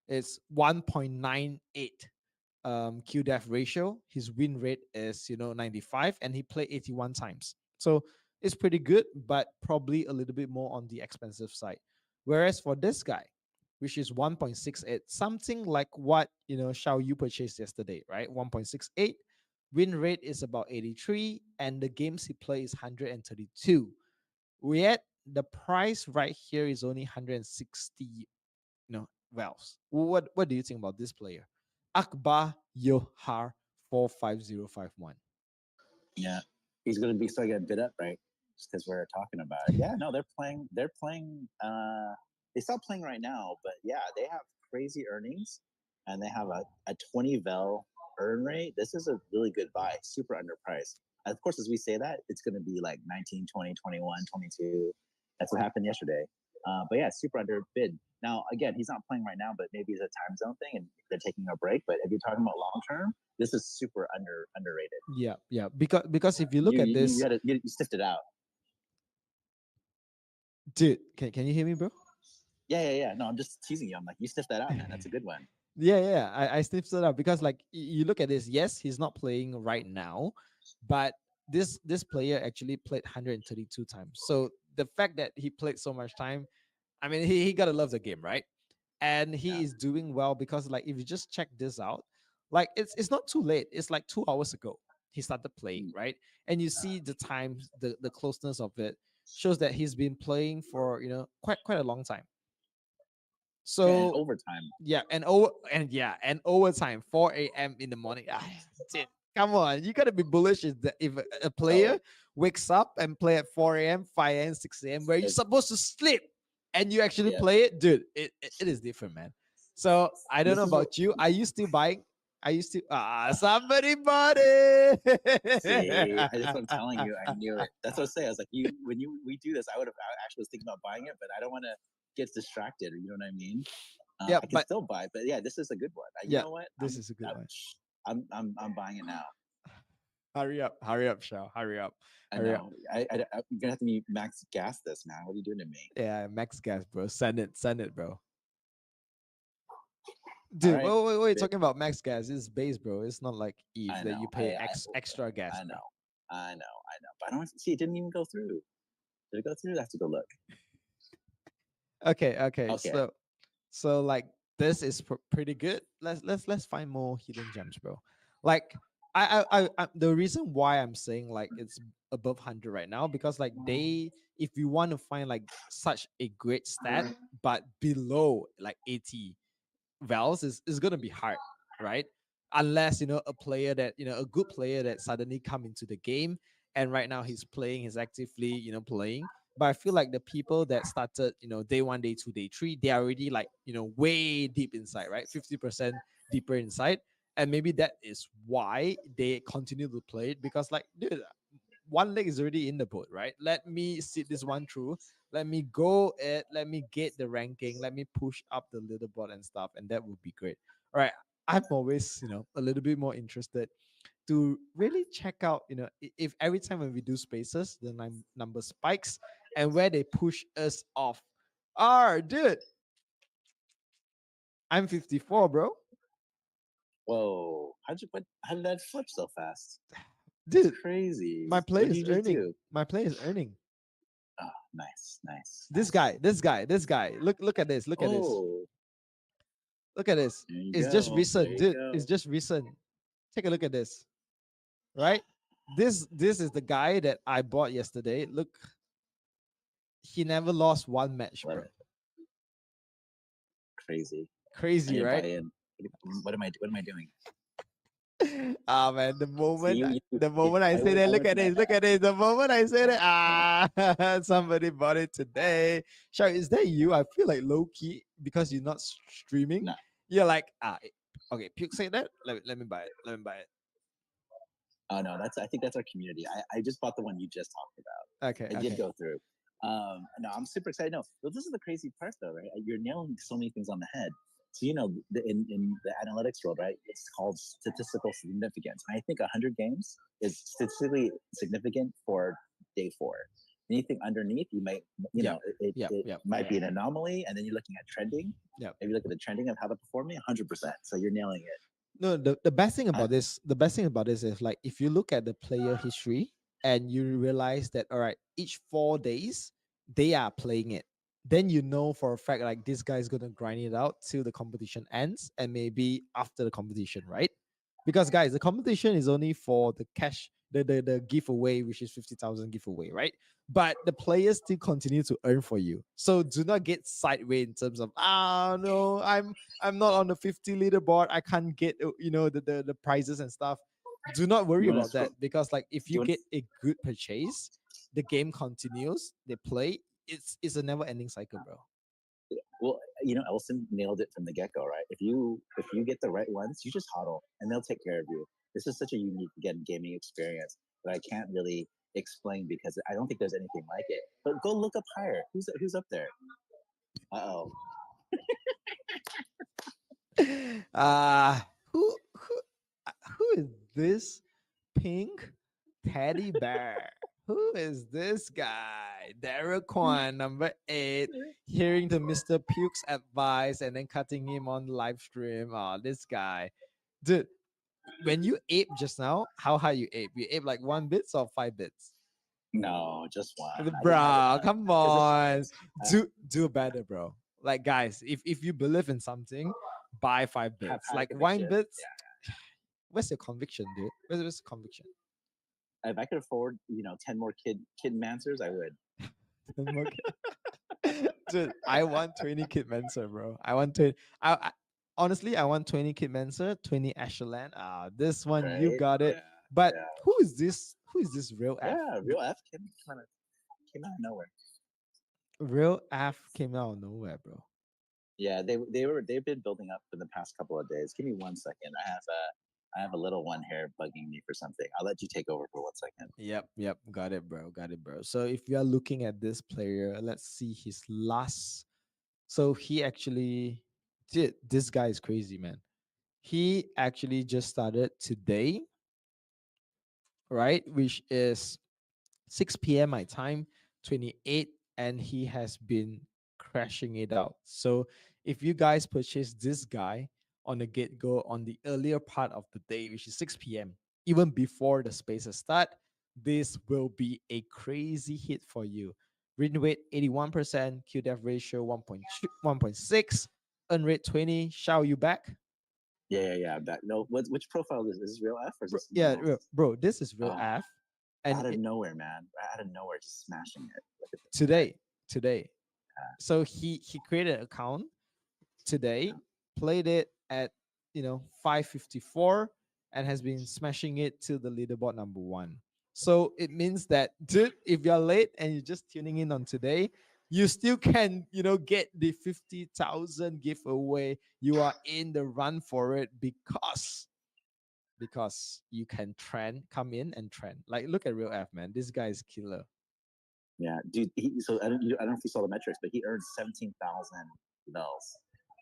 it's 1.98 QDEF ratio. His win rate is, 95, and he played 81 times. So it's pretty good, but probably a little bit more on the expensive side. Whereas for this guy, which is 1.68, something like what, Shao you purchased yesterday, right? 1.68. Win rate is about 83, and the games he plays 132. Yet the price right here is only 160, valves. What do you think about this player? Akbar Yohar 45051. Yeah, he's gonna be still get bid up, right? Just because we're talking about it. Yeah, no, they're playing. They're playing. They stopped playing right now, but yeah, they have crazy earnings, and they have a 20 vel earn rate. This is a really good buy, super underpriced. And of course, as we say that, it's going to be like 19, 20, 21, 22. That's what happened yesterday. But yeah, super underbid. Now, again, he's not playing right now, but maybe it's a time zone thing and they're taking a break. But if you're talking about long term, this is super underrated. Yeah. Because if you look You at you, you this, had to you sniffed it out. dude, can you hear me, bro? Yeah. No, I'm just teasing you. I'm like, you sniffed that out, man. That's a good one. Yeah. I sniffed it out because like you look at this. Yes, he's not playing right now, but this player actually played 132 times. So the fact that he played so much time, I mean, he gotta love the game, right? And he Yeah. is doing well because like if you just check this out, like it's not too late. It's like 2 hours ago he started playing, Mm. right? And you see the times, the closeness of it shows that he's been playing for quite a long time. Yeah, and So overtime. yeah, and overtime, 4 a.m. in the morning. Come on, you gotta be bullish if a player Oh, wakes up and play at 4 a.m., 5 a.m., 6 a.m., where you're it, supposed to sleep and you actually yeah. play it, dude, it is different, man. So I don't know This is what. about you. I used to buying. I used to somebody bought it. See, I just what I'm telling you. I knew it. That's what I was saying. I was like, you when you we do this, I actually was thinking about buying it, but I don't want to get distracted. You know what I mean? Yeah, I can but still buy it, but yeah, this is a good one. You yeah, know what? this is a good one. I'm buying it now. Hurry up, Shao, hurry up, I hurry up. know. You're gonna have to be max gas this, man. What are you doing to me? Yeah, max gas, bro. Send it, bro. All Dude, right. what are you Bit. talking about? Max gas is base, bro. It's not like Eve I that you know. pay extra gas, I bro. know. I know. But I don't see. It didn't even go through. Did it go through? I have to go look. Okay. Okay. So like this is pretty good. Let's find more hidden gems, bro. Like the reason why I'm saying like it's above 100 right now because like if you want to find like such a great stat but below like 80 valves is gonna be hard, right? Unless a player that a good player that suddenly come into the game and right now he's actively playing. But I feel like the people that started day one, day two, day three, they are already like way deep inside, right? 50% deeper inside, and maybe that is why they continue to play it because like dude, one leg is already in the boat, right? Let me sit this one through. Let me go it. Let me get the ranking. Let me push up the leaderboard and stuff, and that would be great. All right. I'm always, a little bit more interested to really check out, if every time when we do spaces, the number spikes and where they push us off. Dude, I'm 54, bro. Whoa! How did that flip so fast? That's Dude, crazy. my play What did is you just earning. do? My play is earning. Oh, nice. This guy. Look at this. Look at this. Oh, Look at this. there you It's just go. There recent, you dude. go. It's just recent. Take a look at this. Right? This is the guy that I bought yesterday. Look, he never lost one match, Love bro. it. Crazy. I Crazy, didn't buy right? in. What am I? What am I doing? Ah man, the See, moment you the moment I say that, I look went at this, look at this. The moment I say that, somebody bought it today. Sure, is that you? I feel like low key because you're not streaming. no. You're like, okay, Puke say that. Let me buy it. Let me buy it. Oh no, I think that's our community. I just bought the one you just talked about. Okay, It did okay. go through. No, I'm super excited. No, but this is the crazy part though, right? You're nailing so many things on the head. So in the analytics world, right? It's called statistical significance. I think 100 games is statistically significant for day four. Anything underneath, you might, Yep, it yep, yep, might be an anomaly, and then you're looking at trending. yep. If you look at the trending of how they're performing, 100%. So you're nailing it. No, the best thing I, about this is like if you look at the player history and you realize that all right, each 4 days they are playing it, then you know for a fact like this guy's gonna grind it out till the competition ends and maybe after the competition, right? Because guys, the competition is only for the cash, the giveaway, which is 50,000 giveaway, right? But the players still continue to earn for you. So do not get sideways in terms of no, I'm not on the 50 leaderboard. I can't get the prizes and stuff. Do not worry you want to about scroll? that because like if Do you you want? get a good purchase, the game continues. They play. It's a never ending cycle, bro. Well, Elson nailed it from the get go, right? If you get the right ones, you just huddle and they'll take care of you. This is such a unique again gaming experience that I can't really explain because I don't think there's anything like it. But go look up higher. Who's up there? Oh, uh who is this pink teddy bear? Who is this guy? Derek Kwan, number 8, hearing to Mr. Puke's advice and then cutting him on live stream. Oh, this guy. Dude, when you ape just now, how high you ape? You ape like 1 bits or 5 bits? no, just one. I didn't have Bro, enough come because on. uh, Do better, bro. Like guys, if you believe in something, buy five have bits. had a Like wine conviction. bits. Yeah. Where's your conviction, dude? Where's the conviction? If I could afford, 10 more kid mansers, I would. Okay. Dude, I want 20 Kid Mancer, bro. I want 20. I honestly, I want 20 Kid Mancer, 20 Asherland. This one you Right? got it. Yeah. But Yeah. who is this? Who is this real F? Yeah. Real F came out of nowhere. Real F came out of nowhere, bro. Yeah, they've been building up for the past couple of days. Give me 1 second. I have a little one here bugging me for something. I'll let you take over for 1 second. Yep. Got it, bro. Got it, bro. So if you are looking at this player, let's see his last. So he actually did. This guy is crazy, man. He actually just started today, right? Which is 6 p.m. my time, 28, and he has been crashing it out. So if you guys purchase this guy on the get go on the earlier part of the day, which is 6 p.m., even before the spaces start, this will be a crazy hit for you. Win rate 81%, QDEF ratio 1.6, earn rate 20. Shall you back? Yeah. That no. Which profile is this? Real F or is Bro, this yeah, someone else? bro, this is real Oh, F. out And of nowhere, man. Out of nowhere, just smashing it. Look at this guy. today, so he created an account today, played it at 5:54, and has been smashing it to the leaderboard number one. So it means that, dude, if you're late and you're just tuning in on today, you still can get the 50,000 giveaway. You are in the run for it because you can trend, come in and trend. Like, look at real F, man. This guy is killer. Yeah, dude. So I don't know if you saw the metrics, but he earned 17,000 bells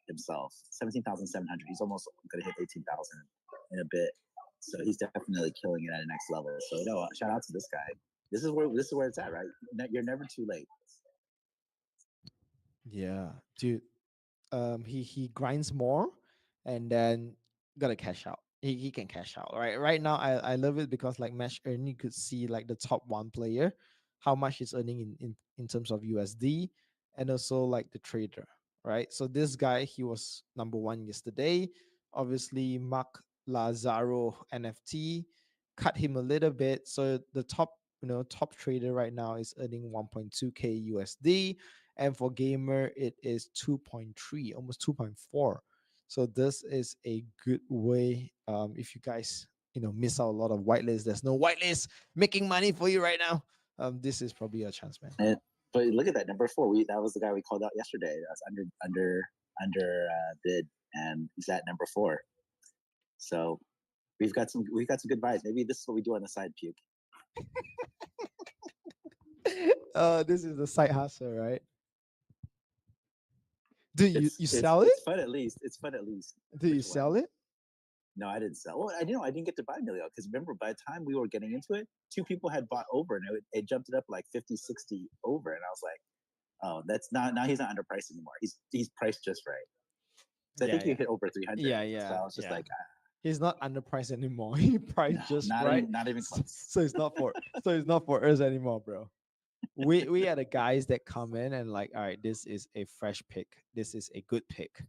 himself. 17,700. He's almost gonna hit 18,000 in a bit. So he's definitely killing it at the next level. So no, shout out to this guy. This is where it's at, right? You're never too late. Yeah, dude. He grinds more, and then gotta cash out. He can cash out. Right now, I love it because like match earning, you could see like the top one player, how much he's earning in terms of USD, and also like the trader, right? So this guy, he was number one yesterday. Obviously, Mark Lazaro NFT cut him a little bit. So the top trader right now is earning 1.2k USD, and for gamer it is 2.3, almost 2.4. So this is a good way, if you guys miss out a lot of whitelists, there's no whitelist making money for you right now. This is probably a chance, man. And but look at that number four. That was the guy we called out yesterday. That's under bid, and he's at number four. So we've got some good vibes. Maybe this is what we do on the side, puke. This is the side hustle, right? Do you It's sell it? it's fun at least. It's fun at least. Do you Which one? sell it? No, I didn't sell. Well, I didn't get to buy Emilio because remember, by the time we were getting into it, two people had bought over and it jumped it up like 50, 60 over. And I was like, oh, that's not, now he's not underpriced anymore. He's priced just right. So I think you hit over 300. So I was just like, He's not underpriced anymore. He priced just not right. even, not even close. So it's not for us anymore, bro. We are the guys that come in and like, all right, this is a fresh pick. This is a good pick.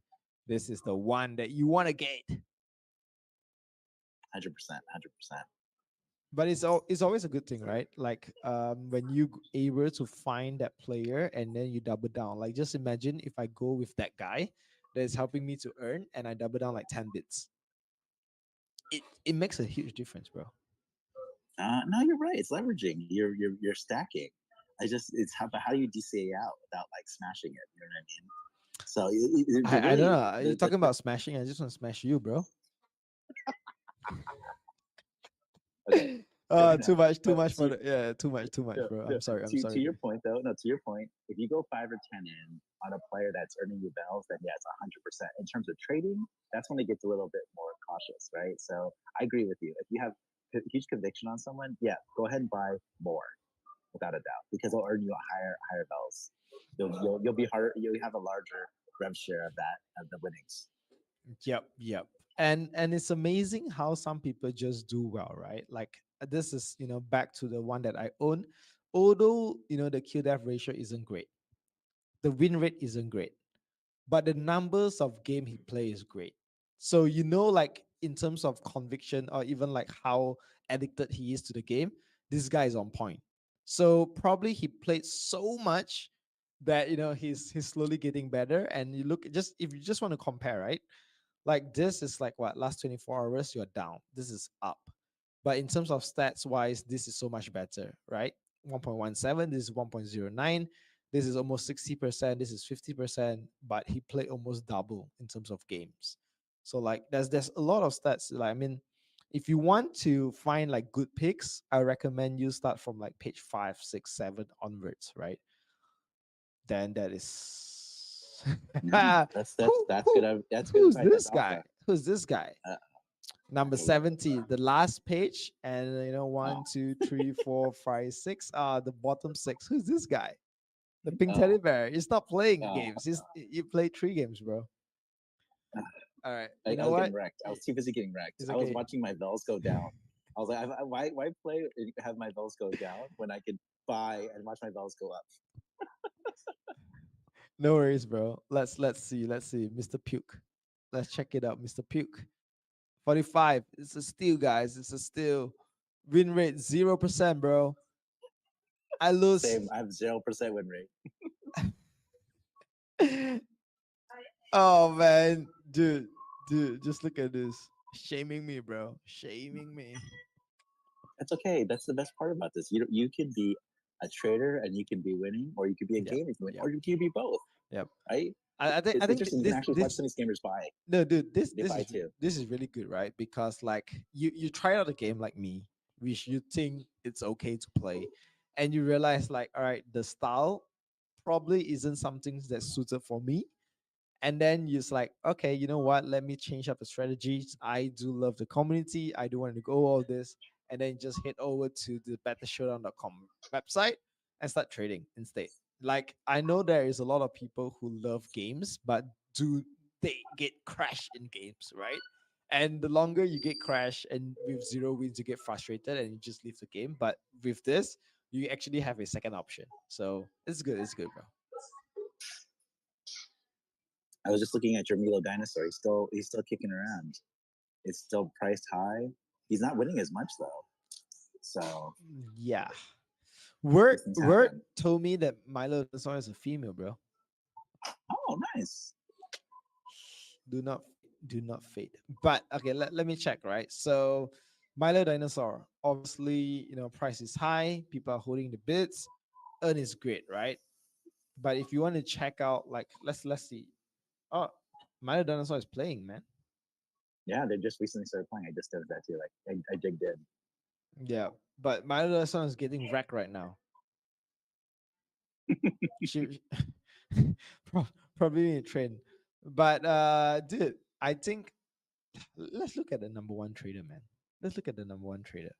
This is the one that you want to get. 100%, 100%. But it's always a good thing, right? Like when you able to find that player and then you double down. Like just imagine if I go with that guy that is helping me to earn and I double down like 10 bits. It makes a huge difference, bro. No, you're right. It's leveraging. You're stacking. It's how do you DCA out without like smashing it? You know what I mean? So I don't know. You're talking about smashing. I just want to smash you, bro. Okay. Too much No, for the too much, bro. I'm sorry. To your point, though, no, to your point, if you go 5 or 10 in on a player that's earning you bells, then yeah, it's 100%. In terms of trading, that's when it gets a little bit more cautious, right? So I agree with you. If you have huge conviction on someone, yeah, go ahead and buy more without a doubt because they'll earn you a higher bells. You'll be harder. You'll have a larger rev share of that of the winnings. Yep. And it's amazing how some people just do well, right? Like this is back to the one that I own. Although the kill death ratio isn't great, the win rate isn't great, but the numbers of game he plays is great. So like in terms of conviction or even like how addicted he is to the game, this guy is on point. So probably he played so much that he's slowly getting better. And you look, just if you just want to compare, right? Like this is like what last 24 hours you're down. This is up. But in terms of stats wise, this is so much better, right? 1.17, this is 1.09. This is almost 60%, this is 50%, but he played almost double in terms of games. So like there's a lot of stats. Like I mean, if you want to find like good picks, I recommend you start from like page 5, 6, 7 onwards, right? Then that is That's who, that's who good. That's good who's advice. That's this guy? alpha. Who's this guy? Uh, Number okay, yeah. 70, the last page, and Oh, one, two, three, four, five, six. The bottom six. Who's this guy? The pink teddy oh, bear. He's not playing oh. games. You play 3 games, bro. All right. You I know was what? getting wrecked. I was too busy getting wrecked. It's I was okay. watching my bells go down. I was like, why play and have my bells go down when I could buy and watch my bells go up? No worries, bro. Let's see. Let's see. Mr. Puke. Let's check it out, Mr. Puke. 45. It's a steal, guys. It's a steal. Win rate 0%, bro. I lose. Same. I have 0% win rate. Oh man, dude, just look at this. Shaming me, bro. Shaming me. That's okay. That's the best part about this. You can be a trader and you can be winning, or you could be a Yep. gamer and win, Yep. or you can be both. Yep. Right? I think It's interesting. You can this actually watch some of these gamers buy. no, dude, They buy too. this is really good, right? Because like you try out a game like me, which you think it's okay to play, and you realize like, all right, the style probably isn't something that's suited for me. And then you're just like, okay, you know what? Let me change up the strategies. I do love the community. I do want to go all this. And then just head over to the bettershowdown.com website and start trading instead. Like, I know there is a lot of people who love games, but do they get crashed in games, right? And the longer you get crashed and with 0 wins, you get frustrated and you just leave the game. But with this, you actually have a second option. So it's good. It's good, bro. I was just looking at your Milo dinosaur. He's still kicking around. It's still priced high. He's not winning as much though. So Yeah. these things Word happen. told me that Milo Dinosaur is a female, bro. Oh, nice. Do not do not fade. But okay, let me check, right? So Milo Dinosaur, obviously, price is high, people are holding the bids, earn is great, right? But if you want to check out, like let's see. Oh, Milo Dinosaur is playing, man. Yeah, they just recently started playing. I just did that too. Like I digged in. Yeah. But Milo Dinosaur is getting wrecked right now. She probably in a trend. But dude, I think let's look at the number one trader, man. Let's look at the number one trader.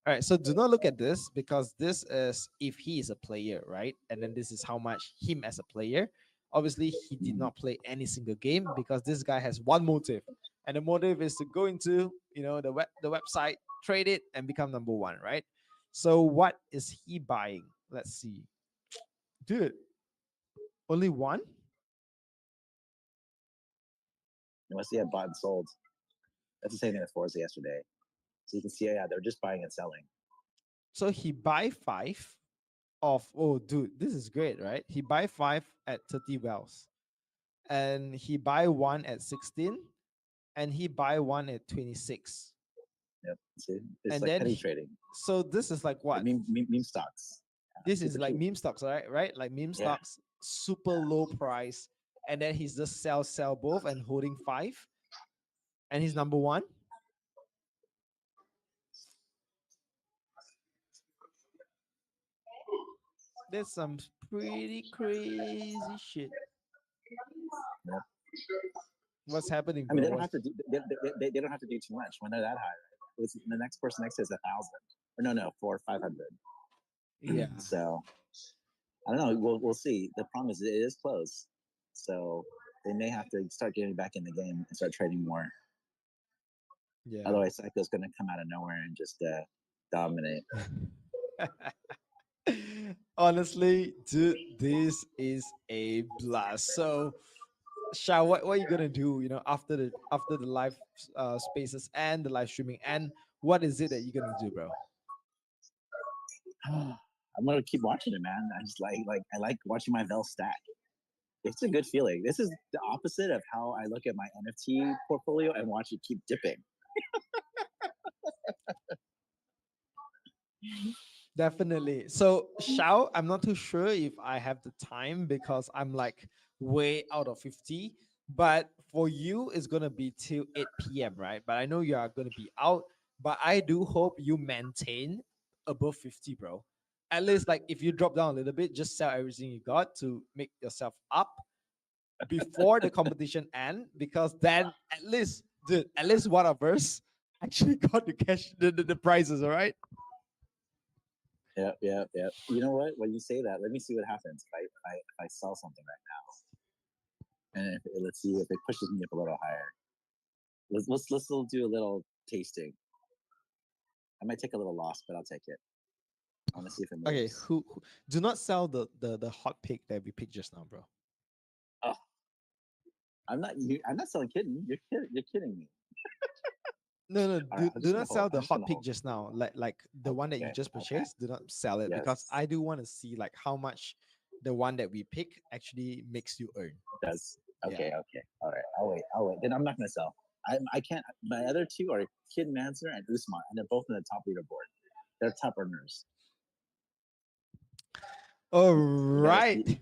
All right, so do not look at this because this is if he is a player, right? And then this is how much him as a player. Obviously, he did not play any single game because this guy has one motive, and the motive is to go into the website, trade it, and become number one, right? So what is he buying? Let's see, dude. Only one? Unless they had bought and sold. That's the same thing with Forza yesterday. So you can see, yeah, they're just buying and selling. So he buy five of dude, this is great, right? He buy five at 30 wells, and he buy one at 16, and he buy one at 26. Yep. See, it's And like then penny trading. so this is like Like what? meme stocks. This is Super like cheap. meme stocks, right? Right? Like meme Yeah. stocks, super low price, and then he's just sell both and holding five, and he's number one. That's some pretty crazy shit. Yep. What's happening, I mean, bro? they don't have to do. They don't have to do too much when they're that high. Right? It's, the next person next to is 1,000. Or no, 400, 500. Yeah. So I don't know. We'll see. The problem is it is close, so they may have to start getting back in the game and start trading more. Yeah. Otherwise, Psycho's going to come out of nowhere and just dominate. Honestly, dude, this is a blast. So, Sha, what are you gonna do? After the live spaces and the live streaming, and what is it that you're gonna do, bro? I'm gonna keep watching it, man. I just like I like watching my Vel stack. It's a good feeling. This is the opposite of how I look at my NFT portfolio and watch it keep dipping. Definitely. So, Shao, I'm not too sure if I have the time because I'm like way out of 50. But for you, it's going to be till 8 p.m., right? But I know you are going to be out. But I do hope you maintain above 50, bro. At least, like, if you drop down a little bit, just sell everything you got to make yourself up before the competition end. Because then, at least, dude, at least one of us actually got the cash, the prizes, all right? Yep. You know what? When you say that, let me see what happens if I sell something right now, and let's see if it pushes me up a little higher. Let's do a little tasting. I might take a little loss, but I'll take it. I want to see if it moves. Okay, who do not sell the hot pick that we picked just now, bro. Oh, I'm not selling kidding. You're kidding me. No, All right, I'm do just gonna not hold. sell I'm the just hot gonna pick hold. just now. Like the one that you just Okay. purchased. Do not sell it because Yes. I do want to see like how much the one that we pick actually makes you earn. Does Yeah. okay. All right. I'll wait. Then I'm not gonna sell. I can't. My other two are Kid Manzer and Usman, and they're both in the top leaderboard. They're top earners. All You gotta right. see.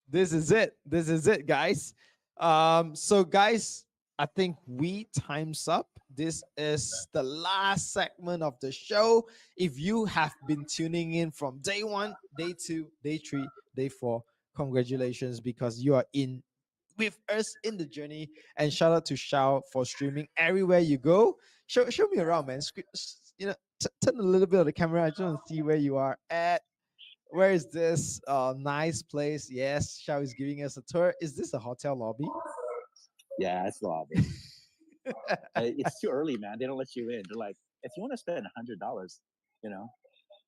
This is it. This is it, guys. So guys, I think we time's up. This is the last segment of the show. If you have been tuning in from day 1, day 2, day 3, day 4, congratulations because you are in with us in the journey. And shout out to Shao for streaming everywhere you go. Show me around, man. Turn a little bit of the camera. I just want to see where you are at. Where is this nice place? Yes, Shao is giving us a tour. Is this a hotel lobby? Yeah, it's the lobby. It's too early, man. They don't let you in. They're like, if you want to spend $100, you know,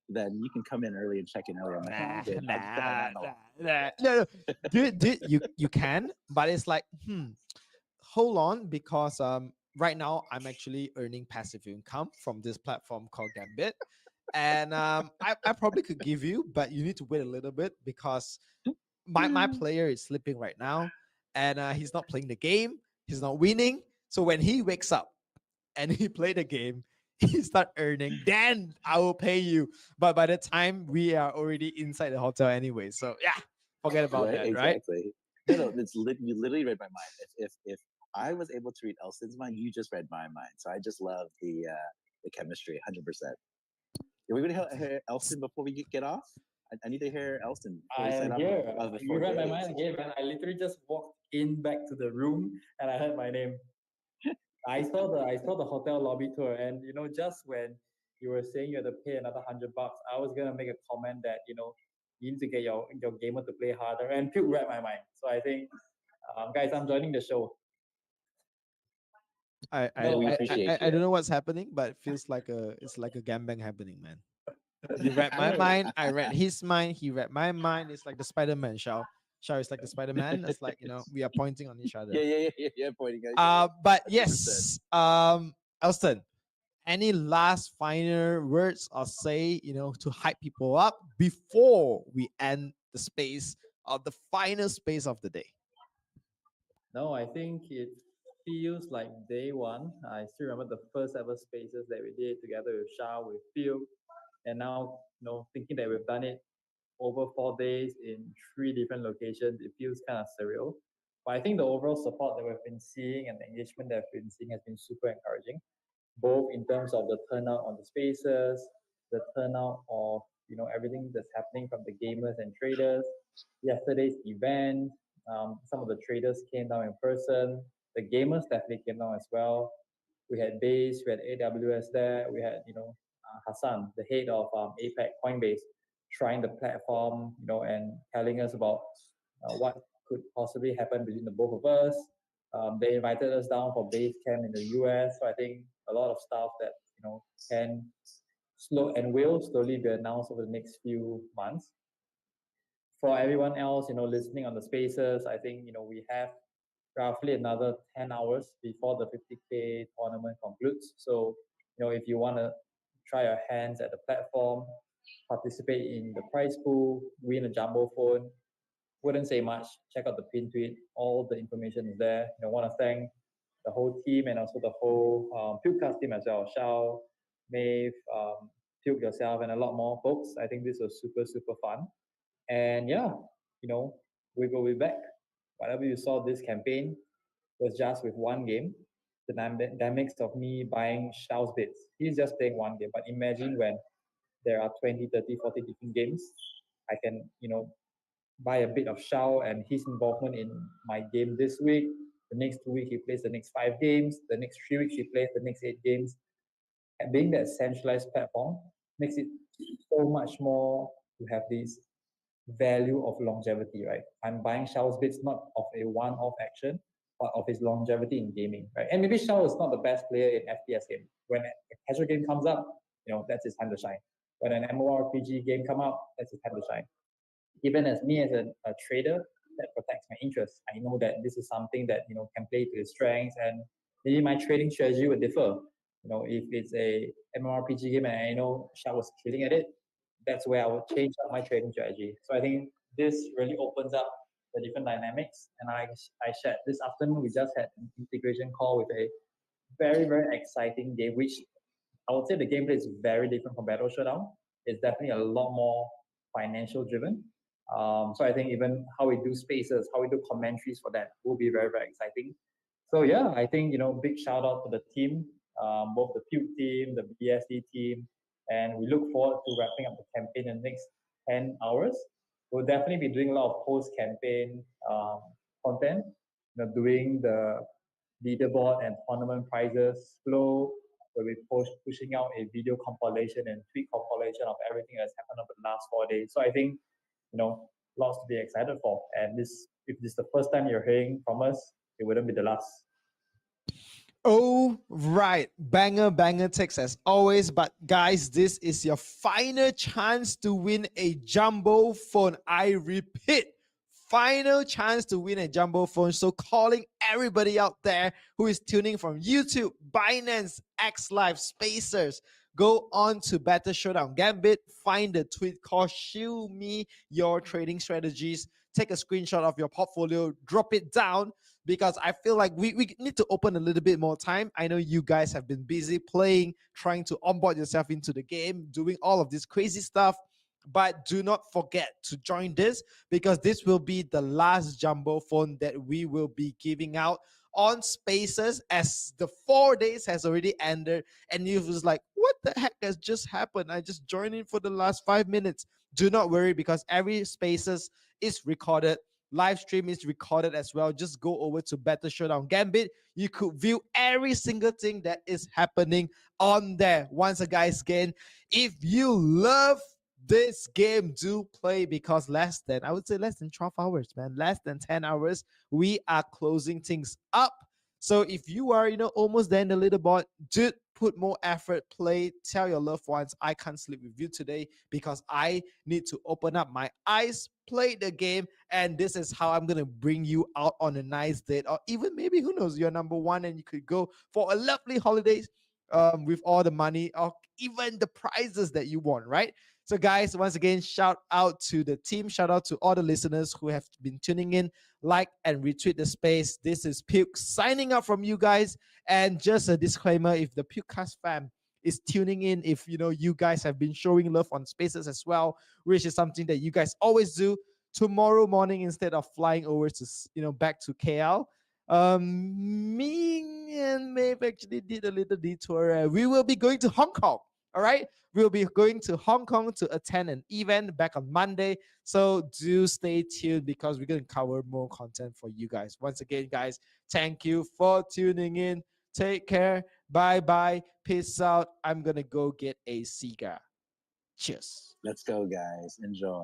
then you can come in early and check in early. I'm like, oh, I'm good. I'll just put my hand on the wall. No. Dude, you can, but it's like, hold on, because right now I'm actually earning passive income from this platform called Gambit. And I probably could give you, but you need to wait a little bit because my player is sleeping right now, and he's not playing the game. He's not winning. So when he wakes up and he play the game, he start earning. Then I will pay you. But by the time we are already inside the hotel anyway, so yeah, forget about Right? that, right? Exactly. No, you literally read my mind. If I was able to read Elston's mind, you just read my mind. So I just love the chemistry, 100%. Are we going to hear Elston before we get off? I need to hear Elston before I we set am up. here. You Before read my days. mind again, man. I literally just walked in back to the room and I heard my name. I saw the hotel lobby tour, and just when you were saying you had to pay another $100, I was gonna make a comment that you need to get your gamer to play harder, and Puke read my mind. So I think, guys, I'm joining the show. We appreciate I you. don't know what's happening, but it feels like it's like a gambang happening, man. You read my I- mind, I read his mind, he read my mind. It's like the Spider-Man. Shao is like the Spider-Man. It's like, we are pointing on each other. Yeah, pointing at each other. But 100%. yes, Elston, any last final words or say, to hype people up before we end the space of the final space of the day? No, I think it feels like day one. I still remember the first ever spaces that we did together with Shah, with Phil, and now, thinking that we've done it over 4 days in 3 different locations, it feels kind of surreal. But I think the overall support that we've been seeing and the engagement that we've been seeing has been super encouraging, both in terms of the turnout on the spaces, the turnout of everything that's happening from the gamers and traders. Yesterday's event, some of the traders came down in person. The gamers definitely came down as well. We had Base, we had AWS there, we had Hassan, the head of APEC Coinbase, trying the platform, and telling us about what could possibly happen between the both of us. They invited us down for base camp in the US. So I think a lot of stuff that can will slowly be announced over the next few months. For everyone else, listening on the spaces, I think we have roughly another 10 hours before the 50K tournament concludes. So if you want to try your hands at the platform, participate in the prize pool, win a jumbo phone, wouldn't say much. Check out the pin tweet. All the information is there. Want to thank the whole team and also the whole Pukecast team as well. Shao, Maeve, Puke yourself, and a lot more folks. I think this was super, super fun. And yeah, we will be back. Whatever you saw this campaign was just with one game. The dynamics of me buying Shao's bits. He's just playing one game. But imagine when there are 20, 30, 40 different games. I can, buy a bit of Shao and his involvement in my game this week. The next 2 weeks, he plays the next 5 games. The next 3 weeks, he plays the next 8 games. And being that centralized platform makes it so much more to have this value of longevity, right? I'm buying Shao's bits not of a one-off action, but of his longevity in gaming, right? And maybe Shao is not the best player in FPS game. When a casual game comes up, that's his time to shine. When an MMORPG game come out, that's his time to shine. Even as me as a trader that protects my interests, I know that this is something that can play to his strengths, and maybe my trading strategy would differ. If it's a MMORPG game and I know Shao was killing at it, that's where I would change up my trading strategy. So I think this really opens up the different dynamics. And I shared this afternoon, we just had an integration call with a very, very exciting game, which I would say the gameplay is very different from Battle Showdown. It's definitely a lot more financial driven. So I think even how we do spaces, how we do commentaries for that will be very, very exciting. So yeah, I think big shout out to the team, both the Puke team, the BSD team, and we look forward to wrapping up the campaign in the next 10 hours. We'll definitely be doing a lot of post-campaign content, doing the leaderboard and tournament prizes flow, where we pushing out a video compilation and tweet compilation of everything that's happened over the last 4 days. So I think, lots to be excited for. And if this is the first time you're hearing from us, it wouldn't be the last. Oh, right. Banger text as always. But guys, this is your final chance to win a jumbo phone. I repeat, final chance to win a jumbo phone. So calling everybody out there who is tuning from YouTube, Binance, X Live, Spacers, go on to Battle Showdown Gambit, find the tweet called Show Me Your Trading Strategies. Take a screenshot of your portfolio, drop it down, because I feel like we need to open a little bit more time. I know you guys have been busy playing, trying to onboard yourself into the game, doing all of this crazy stuff. But do not forget to join this, because this will be the last jumbo phone that we will be giving out on Spaces, as the 4 days has already ended. And you was like, what the heck has just happened? I just joined in for the last 5 minutes. Do not worry, because every Spaces is recorded. Live stream is recorded as well. Just go over to Battle Showdown Gambit. You could view every single thing that is happening on there. Once again, if you love this game, do play, because less than 12 hours, man. Less than 10 hours, we are closing things up. So if you are, almost there in the leaderboard, do put more effort, play, tell your loved ones, I can't sleep with you today because I need to open up my eyes, play the game, and this is how I'm going to bring you out on a nice date, or even maybe, who knows, you're number one and you could go for a lovely holidays with all the money or even the prizes that you want, right? So guys, once again, shout out to the team, shout out to all the listeners who have been tuning in. Like and retweet the space. This is Puke signing up from you guys. And just a disclaimer, if the Pukecast fam is tuning in, if you guys have been showing love on spaces as well, which is something that you guys always do, tomorrow morning, instead of flying over to back to KL, me and Maeve actually did a little detour. We will be going to Hong Kong. All right, we'll be going to Hong Kong to attend an event back on Monday. So do stay tuned, because we're going to cover more content for you guys. Once again, guys, thank you for tuning in. Take care. Bye. Peace out. I'm going to go get a cigar. Cheers. Let's go, guys. Enjoy.